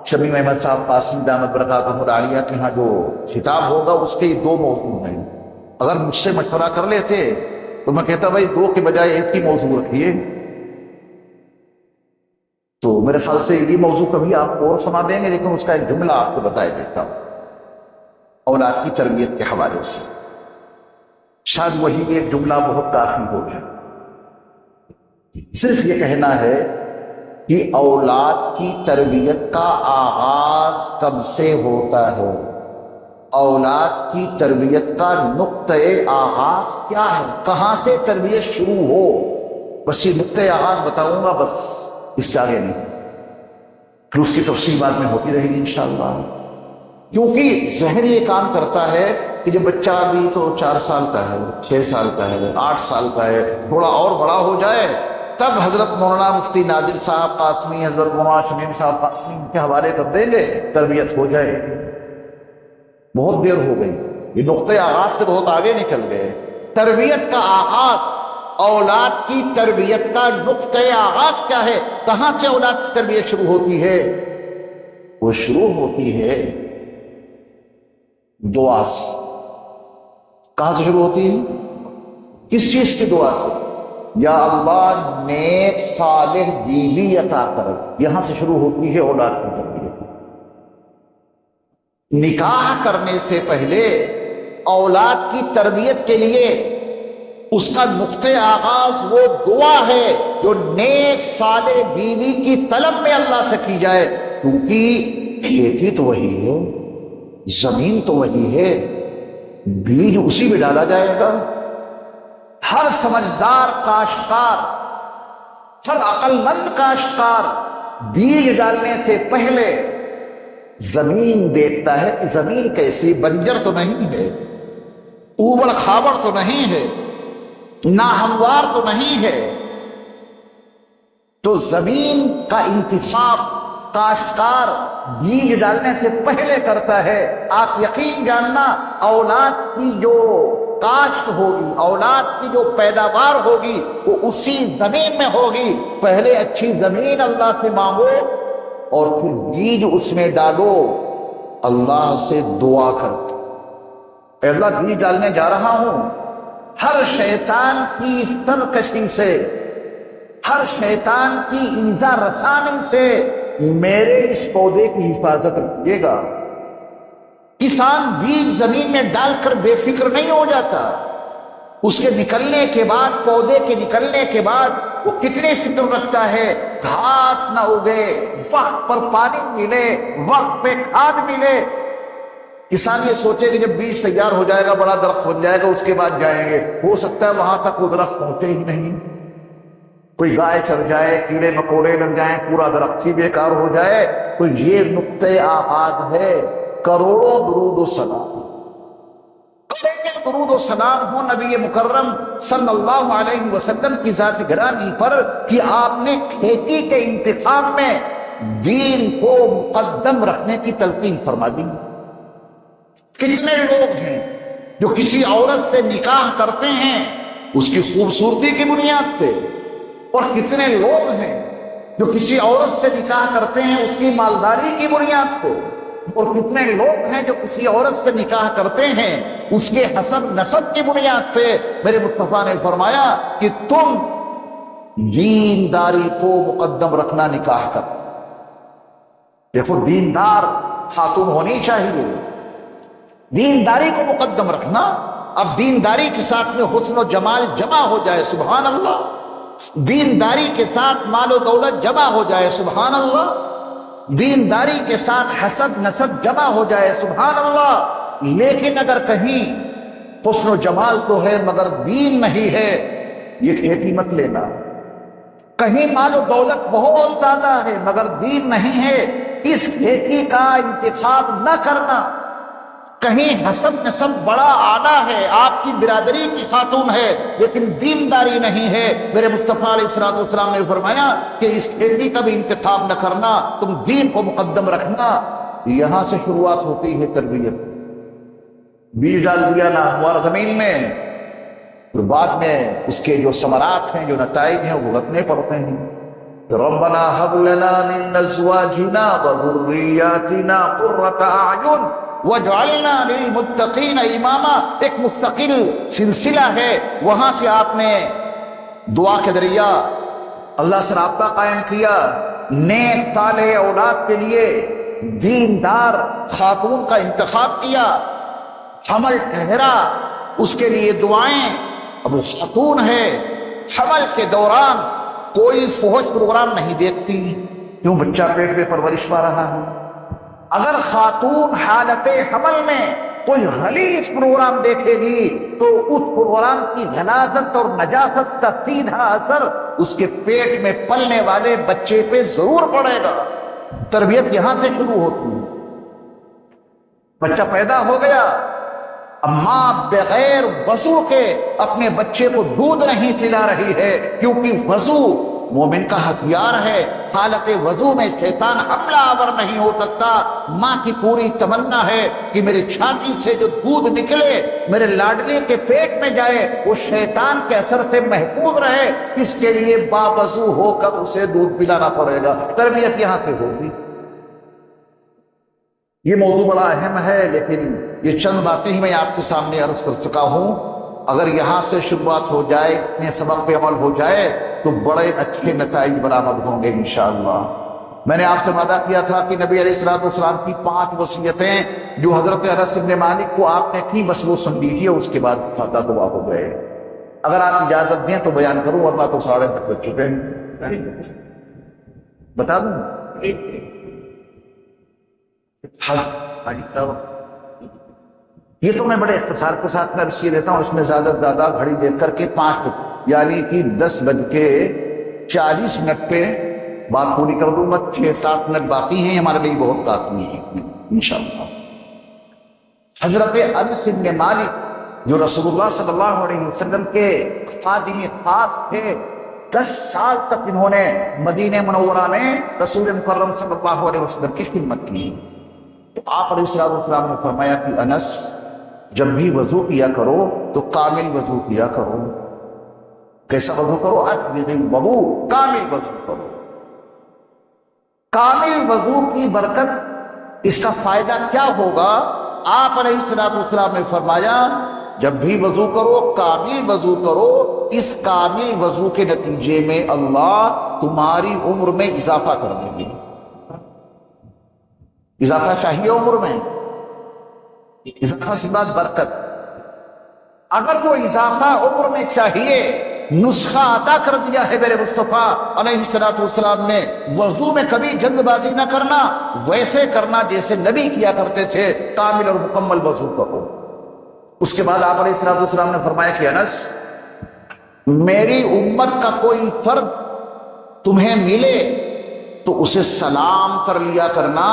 شمیم احمد صاحب قاسمی دامت برکاتہ العالیہ کے ہاں جو خطاب ہوگا اس کے 2 موضوع ہیں۔ اگر مجھ سے مشورہ کر لیتے تو میں کہتا بھائی 2 کے بجائے 1 ہی موضوع رکھیے۔ تو میرے خیال سے یہ موضوع کبھی آپ کو اور سنا دیں گے، لیکن اس کا ایک جملہ آپ کو بتایا دیتا ہوں اولاد کی تربیت کے حوالے سے، شاید وہی ایک جملہ بہت کافی ہو جائے۔ صرف یہ کہنا ہے کہ اولاد کی تربیت کا آغاز کب سے ہوتا ہے، اولاد کی تربیت کا نقطۂ آغاز کیا ہے، کہاں سے تربیت شروع ہو، بس یہ نقطۂ آغاز بتاؤں گا، بس اس سے آگے نہیں، پھر اس کی تفصیل بعد میں ہوتی رہے گی انشاءاللہ۔ کیونکہ ذہن یہ کام کرتا ہے کہ جب بچہ ابھی تو 4 سال کا ہے، 6 سال کا ہے، 8 سال کا ہے، تھوڑا اور بڑا ہو جائے تب حضرت مولانا مفتی نادر صاحب قاسمی، حضرت مولانا شمیم صاحب قاسمی کے حوالے کر دیں گے، تربیت ہو جائے۔ بہت دیر ہو گئی، یہ نقطۂ آغاز سے بہت آگے نکل گئے۔ تربیت کا آغاز، اولاد کی تربیت کا نقطۂ آغاز کیا ہے، کہاں سے اولاد کی تربیت شروع ہوتی ہے؟ وہ شروع ہوتی ہے دعا سے۔ کہاں سے شروع ہوتی ہے؟ کس چیز کی دعا سے؟ یا اللہ نیک صالح بیوی عطا کر، یہاں سے شروع ہوتی ہے اولاد کی تربیت۔ نکاح کرنے سے پہلے اولاد کی تربیت کے لیے اس کا نقطۂ آغاز وہ دعا ہے جو نیک صالح بیوی کی طلب میں اللہ سے کی جائے، کیونکہ کھیتی تو وہی ہے، زمین تو وہی ہے، بیج اسی میں ڈالا جائے گا۔ ہر سمجھدار کاشتکار، ہر عقل مند کاشتکار بیج ڈالنے سے پہلے زمین دیکھتا ہے کہ زمین کیسی، بنجر تو نہیں ہے، اوبڑ کھابڑ تو نہیں ہے، ناہموار تو نہیں ہے۔ تو زمین کا انتخاب کاشتکار بیج ڈالنے سے پہلے کرتا ہے۔ آپ یقین جاننا، اولاد کی جو کاشت ہوگی، اولاد کی جو پیداوار ہوگی، وہ اسی زمین میں ہوگی۔ پہلے اچھی زمین اللہ سے مانگو اور پھر بیج اس میں ڈالو، اللہ سے دعا کرو، اے اللہ بیج ڈالنے جا رہا ہوں، ہر شیطان کی سرکشی سے، ہر شیطان کی ایذا رسانی سے میرے اس پودے کی حفاظت رکھیے گا۔ کسان بیج زمین میں ڈال کر بے فکر نہیں ہو جاتا، اس کے نکلنے کے بعد، پودے کے نکلنے کے بعد وہ کتنی فکر رکھتا ہے گھاس نہ اگے، وقت پر پانی ملے، وقت پہ کھاد ملے۔ کسان یہ سوچے کہ جب بیج تیار ہو جائے گا، بڑا درخت بن جائے گا، اس کے بعد جائیں گے، ہو سکتا ہے وہاں تک وہ درخت پہنچے ہی نہیں، کوئی گائے چل جائے، کیڑے مکوڑے لگ جائیں، پورا درخت ہی بیکار ہو جائے۔ تو یہ نقطۂ آغاز ہے۔ کروڑوں درود و سلام، کروڑوں درود و سلام ہو نبی مکرم صلی اللہ علیہ وسلم کی ذات گرامی پر کہ آپ نے کھیتی کے انتخاب میں دین کو مقدم رکھنے کی تلقین فرما دی۔ کتنے لوگ ہیں جو کسی عورت سے نکاح کرتے ہیں اس کی خوبصورتی کی بنیاد پہ، اور کتنے لوگ ہیں جو کسی عورت سے نکاح کرتے ہیں اس کی مالداری کی بنیاد پہ، اور کتنے لوگ ہیں جو کسی عورت سے نکاح کرتے ہیں اس کے حسب نسب کی بنیاد پہ۔ میرے مصطفیٰ نے فرمایا کہ تم دینداری کو مقدم رکھنا نکاح کر۔ دیکھو، دیندار خاتون ہونی چاہیے، دینداری کو مقدم رکھنا۔ اب دینداری کے ساتھ میں حسن و جمال جمع ہو جائے، سبحان اللہ، دینداری کے ساتھ مال و دولت جمع ہو جائے، سبحان اللہ، دینداری کے ساتھ حسب نسب جمع ہو جائے، سبحان اللہ، لیکن اگر کہیں حسن و جمال تو ہے مگر دین نہیں ہے، یہ کھیتی مت لینا۔ کہیں مال و دولت بہت زیادہ ہے مگر دین نہیں ہے، اس کھیتی کا انتخاب نہ کرنا۔ کہیں حسب نسب بڑا اعلیٰ ہے، آپ کی برادری کی خاتون ہے لیکن دینداری نہیں ہے، میرے مصطفیٰ علیہ الصلوۃ والسلام نے فرمایا کہ اس کھیتی کا بھی انتخاب نہ کرنا، تم دین کو مقدم رکھنا۔ یہاں سے شروعات ہوتی ہے تربیت۔ بیج ڈال دیا نا ہموار زمین میں، پھر بعد میں اس کے جو ثمرات ہیں، جو نتائج ہیں، وہ بھگتنے پڑتے ہیں۔ ربنا هب لنا من ازواجنا وذرياتنا قرة اعین وَجْعَلْنَا لِلْمُتَّقِينَ اماما، ایک مستقل سلسلہ ہے۔ وہاں سے آپ نے دعا کے ذریعہ اللہ سے رابطہ قائم کیا، نیک صالح اولاد کے لیے دیندار خاتون کا انتخاب کیا، حمل ٹھہرا، اس کے لیے دعائیں۔ اب وہ خاتون ہے، حمل کے دوران کوئی فوج پروگرام نہیں دیکھتی، کیوں؟ بچہ پیٹ میں پرورش پا رہا ہے۔ اگر خاتون حالت حمل میں کوئی غلیظ پروگرام دیکھے گی تو اس پروگرام کی غلاظت اور نجاست کا سیدھا اثر اس کے پیٹ میں پلنے والے بچے پہ ضرور پڑے گا۔ تربیت یہاں سے شروع ہوتی ہے۔ بچہ پیدا ہو گیا، اب ماں بغیر وضو کے اپنے بچے کو دودھ نہیں پلا رہی ہے، کیونکہ وضو مومن کا ہتھیار ہے۔ حالت وضو میں شیطان حملہ آور نہیں ہو سکتا۔ ماں کی پوری تمنا ہے کہ میری چھاتی سے جو دودھ نکلے میرے لاڈلے کے پیٹ میں جائے، وہ شیطان کے اثر سے محفوظ رہے، اس کے لیے باوضو ہو کر اسے دودھ پلانا پڑے گا۔ تربیت یہاں سے ہوگی۔ یہ موضوع بڑا اہم ہے، لیکن یہ چند باتیں ہی میں آپ کے سامنے عرض کر سکا ہوں۔ اگر یہاں سے شروعات ہو جائے، اتنے سبق پہ عمل ہو جائے تو بڑے اچھے نتائج برآمد ہوں گے انشاءاللہ۔ میں نے آپ سے وعدہ کیا تھا کہ نبی علیہ الصلوۃ والسلام کی 5 وصیتیں جو حضرت انس بن مالک کو آپ نے کی، بس وہ سن لیجیے، اس کے بعد فاتحہ دعا ہو گئے۔ اگر آپ اجازت دیں تو بیان کروں، ورنہ تو 10:30 بج چکے ہیں۔ بتا دوں یہ تو میں بڑے اختصار کے ساتھ میں عرض کیے رہتا ہوں، اس میں زیادہ سے زیادہ گھڑی دیکھ کر کے 5 یعنی کہ 10:40 پہ بات پوری کر دوں گا۔ 6-7 منٹ باقی ہیں، ہمارے لیے بہت کافی ہیں انشاءاللہ۔ حضرت انس بن مالک جو رسول اللہ صلی اللہ علیہ وسلم کے خادم خاص تھے، 10 سال تک انہوں نے مدینہ منورہ میں رسول مکرم صلی اللہ علیہ وسلم کی خدمت کی۔ تو آپ علیہ السلام نے فرمایا کہ انس، جب بھی وضو کیا کرو تو کامل وضو کیا کرو۔ کیسا وضو کرو؟ اسبغ الوضوء، کامل وضو کرو۔ کامل وضو کی برکت، اس کا فائدہ کیا ہوگا؟ آپ علیہ السلام نے فرمایا جب بھی وضو کرو کامل وضو کرو، اس کامل وضو کے نتیجے میں اللہ تمہاری عمر میں اضافہ کر دیں گے۔ اضافہ چاہیے عمر میں، اضافہ سے بعد برکت۔ اگر وہ اضافہ عمر میں چاہیے، نسخہ عطا کر دیا ہے میرے مصطفیٰ علیہ السلام نے، وضو میں کبھی جلد بازی نہ کرنا، ویسے کرنا جیسے نبی کیا کرتے تھے، کامل اور مکمل وضو کرو۔ اس کے بعد آپ علیہ السلام نے فرمایا کہ انس، میری امت کا کوئی فرد تمہیں ملے تو اسے سلام کر لیا کرنا،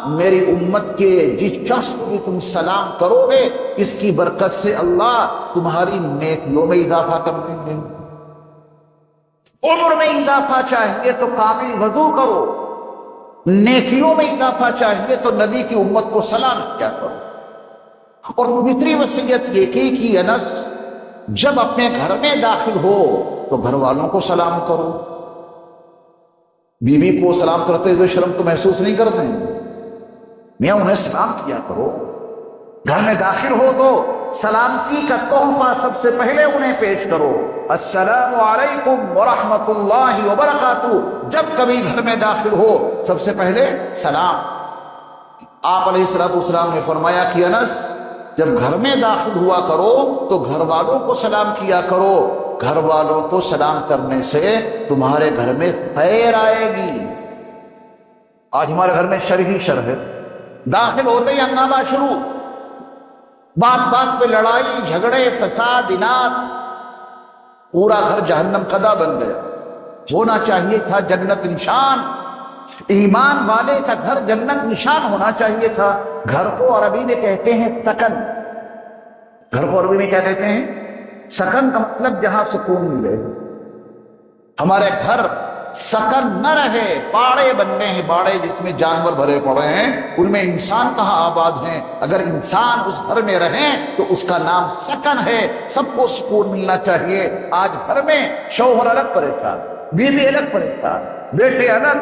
میری امت کے جس شخص کو بھی تم سلام کرو گے اس کی برکت سے اللہ تمہاری نیکیوں میں اضافہ کر دیں گے۔ عمر میں اضافہ چاہیے تو کامل وضو کرو، نیکیوں میں اضافہ چاہیے تو نبی کی امت کو سلام کیا کرو۔ اور دوسری وصیت یہ کی انس، جب اپنے گھر میں داخل ہو تو گھر والوں کو سلام کرو۔ بیوی کو سلام کرتے ہوئے شرم تو محسوس نہیں کرتے ہیں؟ میاں انہیں سلام کیا کرو۔ گھر میں داخل ہو تو سلامتی کا تحفہ سب سے پہلے انہیں پیش کرو، السلام علیکم ورحمۃ اللہ وبرکاتہ۔ جب کبھی گھر میں داخل ہو سب سے پہلے سلام۔ آپ علیہ السلام نے فرمایا کہ انس، جب گھر میں داخل ہوا کرو تو گھر والوں کو سلام کیا کرو، گھر والوں کو سلام کرنے سے تمہارے گھر میں خیر آئے گی۔ آج ہمارے گھر میں شر ہی شر ہے، داخل ہوتے ہی ہنگامہ شروع، بات بات پہ لڑائی جھگڑے فساد اناد، پورا گھر جہنم قدا بن گیا۔ ہونا چاہیے تھا جنت نشان، ایمان والے کا گھر جنت نشان ہونا چاہیے تھا۔ گھر کو عربی میں کہتے ہیں سکن، گھر کو عربی میں کیا کہتے ہیں؟ سکن کا مطلب جہاں سکون ملے۔ ہمارے گھر سکن نہ رہے، باڑے بننے ہیں، باڑے جس میں جانور بھرے پڑے ہیں، ان میں انسان کہاں آباد ہیں۔ اگر انسان اس گھر میں رہیں تو اس کا نام سکن ہے، سب کو سکون ملنا چاہیے۔ آج گھر میں شوہر الگ پریشان، بیوی الگ پریشان، بیٹے الگ،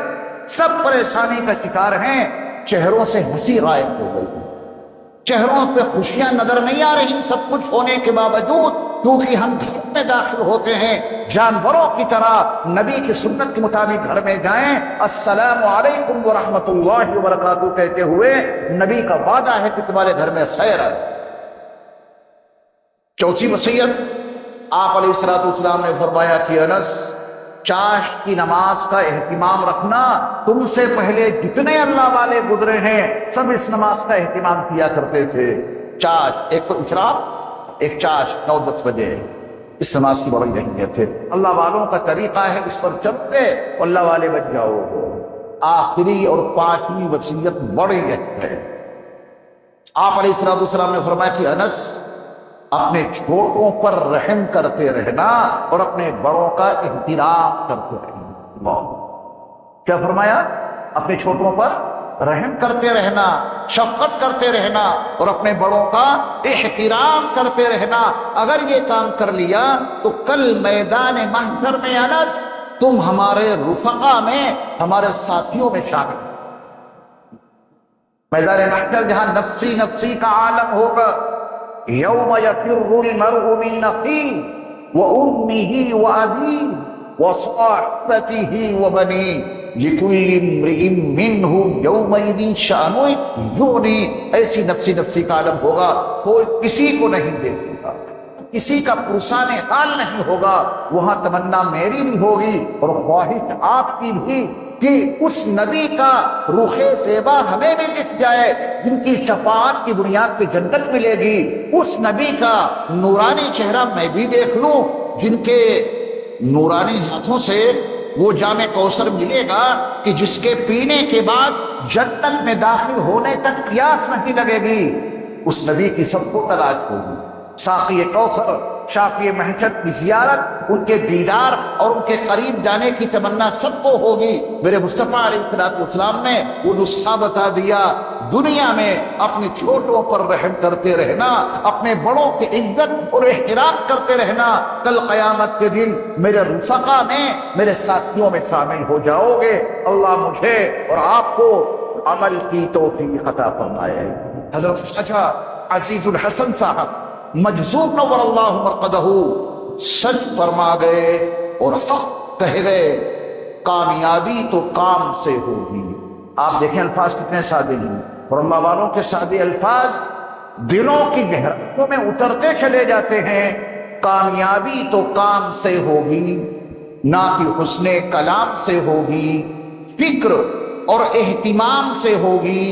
سب پریشانی کا شکار ہیں۔ چہروں سے ہنسی غائب ہو گئی، چہروں پہ خوشیاں نظر نہیں آ رہی، سب کچھ ہونے کے باوجود، کیونکہ ہم گھر میں داخل ہوتے ہیں جانوروں کی طرح نبی کی سنت کے مطابق گھر میں جائیں، السلام علیکم ورحمۃ اللہ وبرکاتہ کہتے ہوئے نبی کا وعدہ ہے کہ تمہارے گھر میں خیر آئے۔ چوتھی وصیت آپ علیہ السلام نے فرمایا کہ انس، چاشت کی نماز کا اہتمام رکھنا، تم سے پہلے جتنے اللہ والے گزرے ہیں سب اس نماز کا اہتمام کیا کرتے تھے۔ چاشت، ایک تو اشراق، ایک چاشت 9-10 بجے، اس نماز کی بڑی اہمیت ہے۔ اللہ والوں کا طریقہ ہے اس پر چل کے اللہ والے بن جاؤ۔ آخری اور پانچویں وصیت بڑی اہم ہے۔ آپ علیہ السلام نے فرمایا کہ انس، اپنے چھوٹوں پر رحم کرتے رہنا اور اپنے بڑوں کا احترام کرتے رہنا۔ کیا فرمایا؟ اپنے چھوٹوں پر رحم کرتے رہنا، شفقت کرتے رہنا اور اپنے بڑوں کا احترام کرتے رہنا۔ اگر یہ کام کر لیا تو کل میدان محشر میں انس تم ہمارے رفقا میں، ہمارے ساتھیوں میں شامل۔ میدان محشر جہاں نفسی نفسی کا عالم ہوگا، یوم یفر المرء من اخیہ وامہ وابیہ وصاحبتہ وبنیہ لکل امرئ منہم یومئذ شأن یغنیہ۔ ایسی نفسی نفسی کا عالم ہوگا، کوئی کسی کو نہیں دیکھے گا، کسی کا پرسان حال نہیں ہوگا۔ وہاں تمنا میری بھی ہوگی اور خواہش آپ کی بھی کہ اس نبی کا رخ زیبا ہمیں بھی دکھ جائے، جن کی شفاعت کی بنیاد پہ جنت ملے گی۔ اس نبی کا نورانی چہرہ میں بھی دیکھ لوں، جن کے نورانی ہاتھوں سے وہ جام کوثر ملے گا کہ جس کے پینے کے بعد جنت میں داخل ہونے تک پیاس نہیں لگے گی۔ اس نبی کی سب کو تلاش ہوگی۔ ساقی کوثر، شافی محشر کی زیارت، ان کے دیدار اور ان کے قریب جانے کی تمنا سب کو ہوگی۔ میرے مصطفیٰ علیہ السلام نے وہ نسخہ بتا دیا، دنیا میں اپنے چھوٹوں پر رحم کرتے رہنا، اپنے بڑوں کی عزت اور احترام کرتے رہنا، کل قیامت کے دن میرے رفقا میں، میرے ساتھیوں میں شامل ہو جاؤ گے۔ اللہ مجھے اور آپ کو عمل کی توفیق عطا فرمائے۔ حضرت خواجہ عزیز الحسن صاحب مجذوب نور اللہ مرقدہ، سچ فرما گئے اور حق کہہ گئے، کامیابی تو کام سے ہوگی۔ آپ دیکھیں الفاظ کتنے سادے ہیں، اور اللہ والوں کے سادے الفاظ دلوں کی گہرائیوں میں اترتے چلے جاتے ہیں۔ کامیابی تو کام سے ہوگی، نہ کہ حسن کلام سے ہوگی، فکر اور اہتمام سے ہوگی،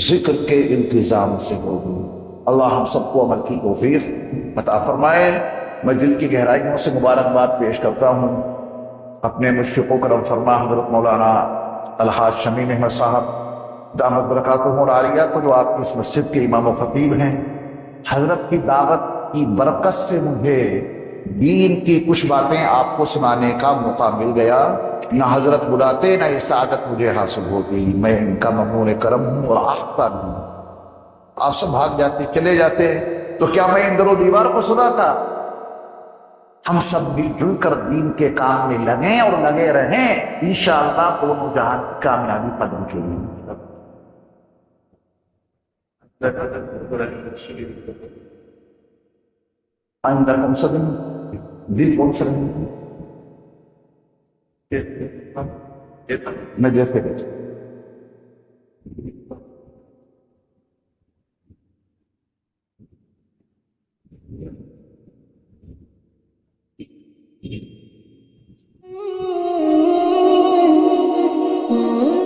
ذکر کے انتظام سے ہوگی۔ اللہ ہم سب کو عمل کی توفیق عطا فرمائے۔ میں دل کی گہرائیوں سے مبارکباد پیش کرتا ہوں اپنے مشفق و کرم فرما حضرت مولانا الحاج شمیم احمد صاحب دامت برکاتہم العالیہ کو، جو آپ کی اس مسجد کے امام و خطیب ہیں۔ حضرت کی دعوت کی برکت سے مجھے دین کی کچھ باتیں آپ کو سنانے کا موقع مل گیا، نہ حضرت بلاتے نہ یہ سعادت مجھے حاصل ہوتی۔ میں ان کا ممنون کرم ہوں اور آفتاب ہوں۔ آپ سب بھاگ جاتے، چلے جاتے، تو کیا میں ان در و دیوار کو سنا تھا؟ ہم سب مل جل کر دین کے کام میں لگیں اور لگے رہیں، انشاءاللہ دونوں جہان کی کامیابی قدم چلیں۔ آئندہ کم صدم دل کون صدم میں جیسے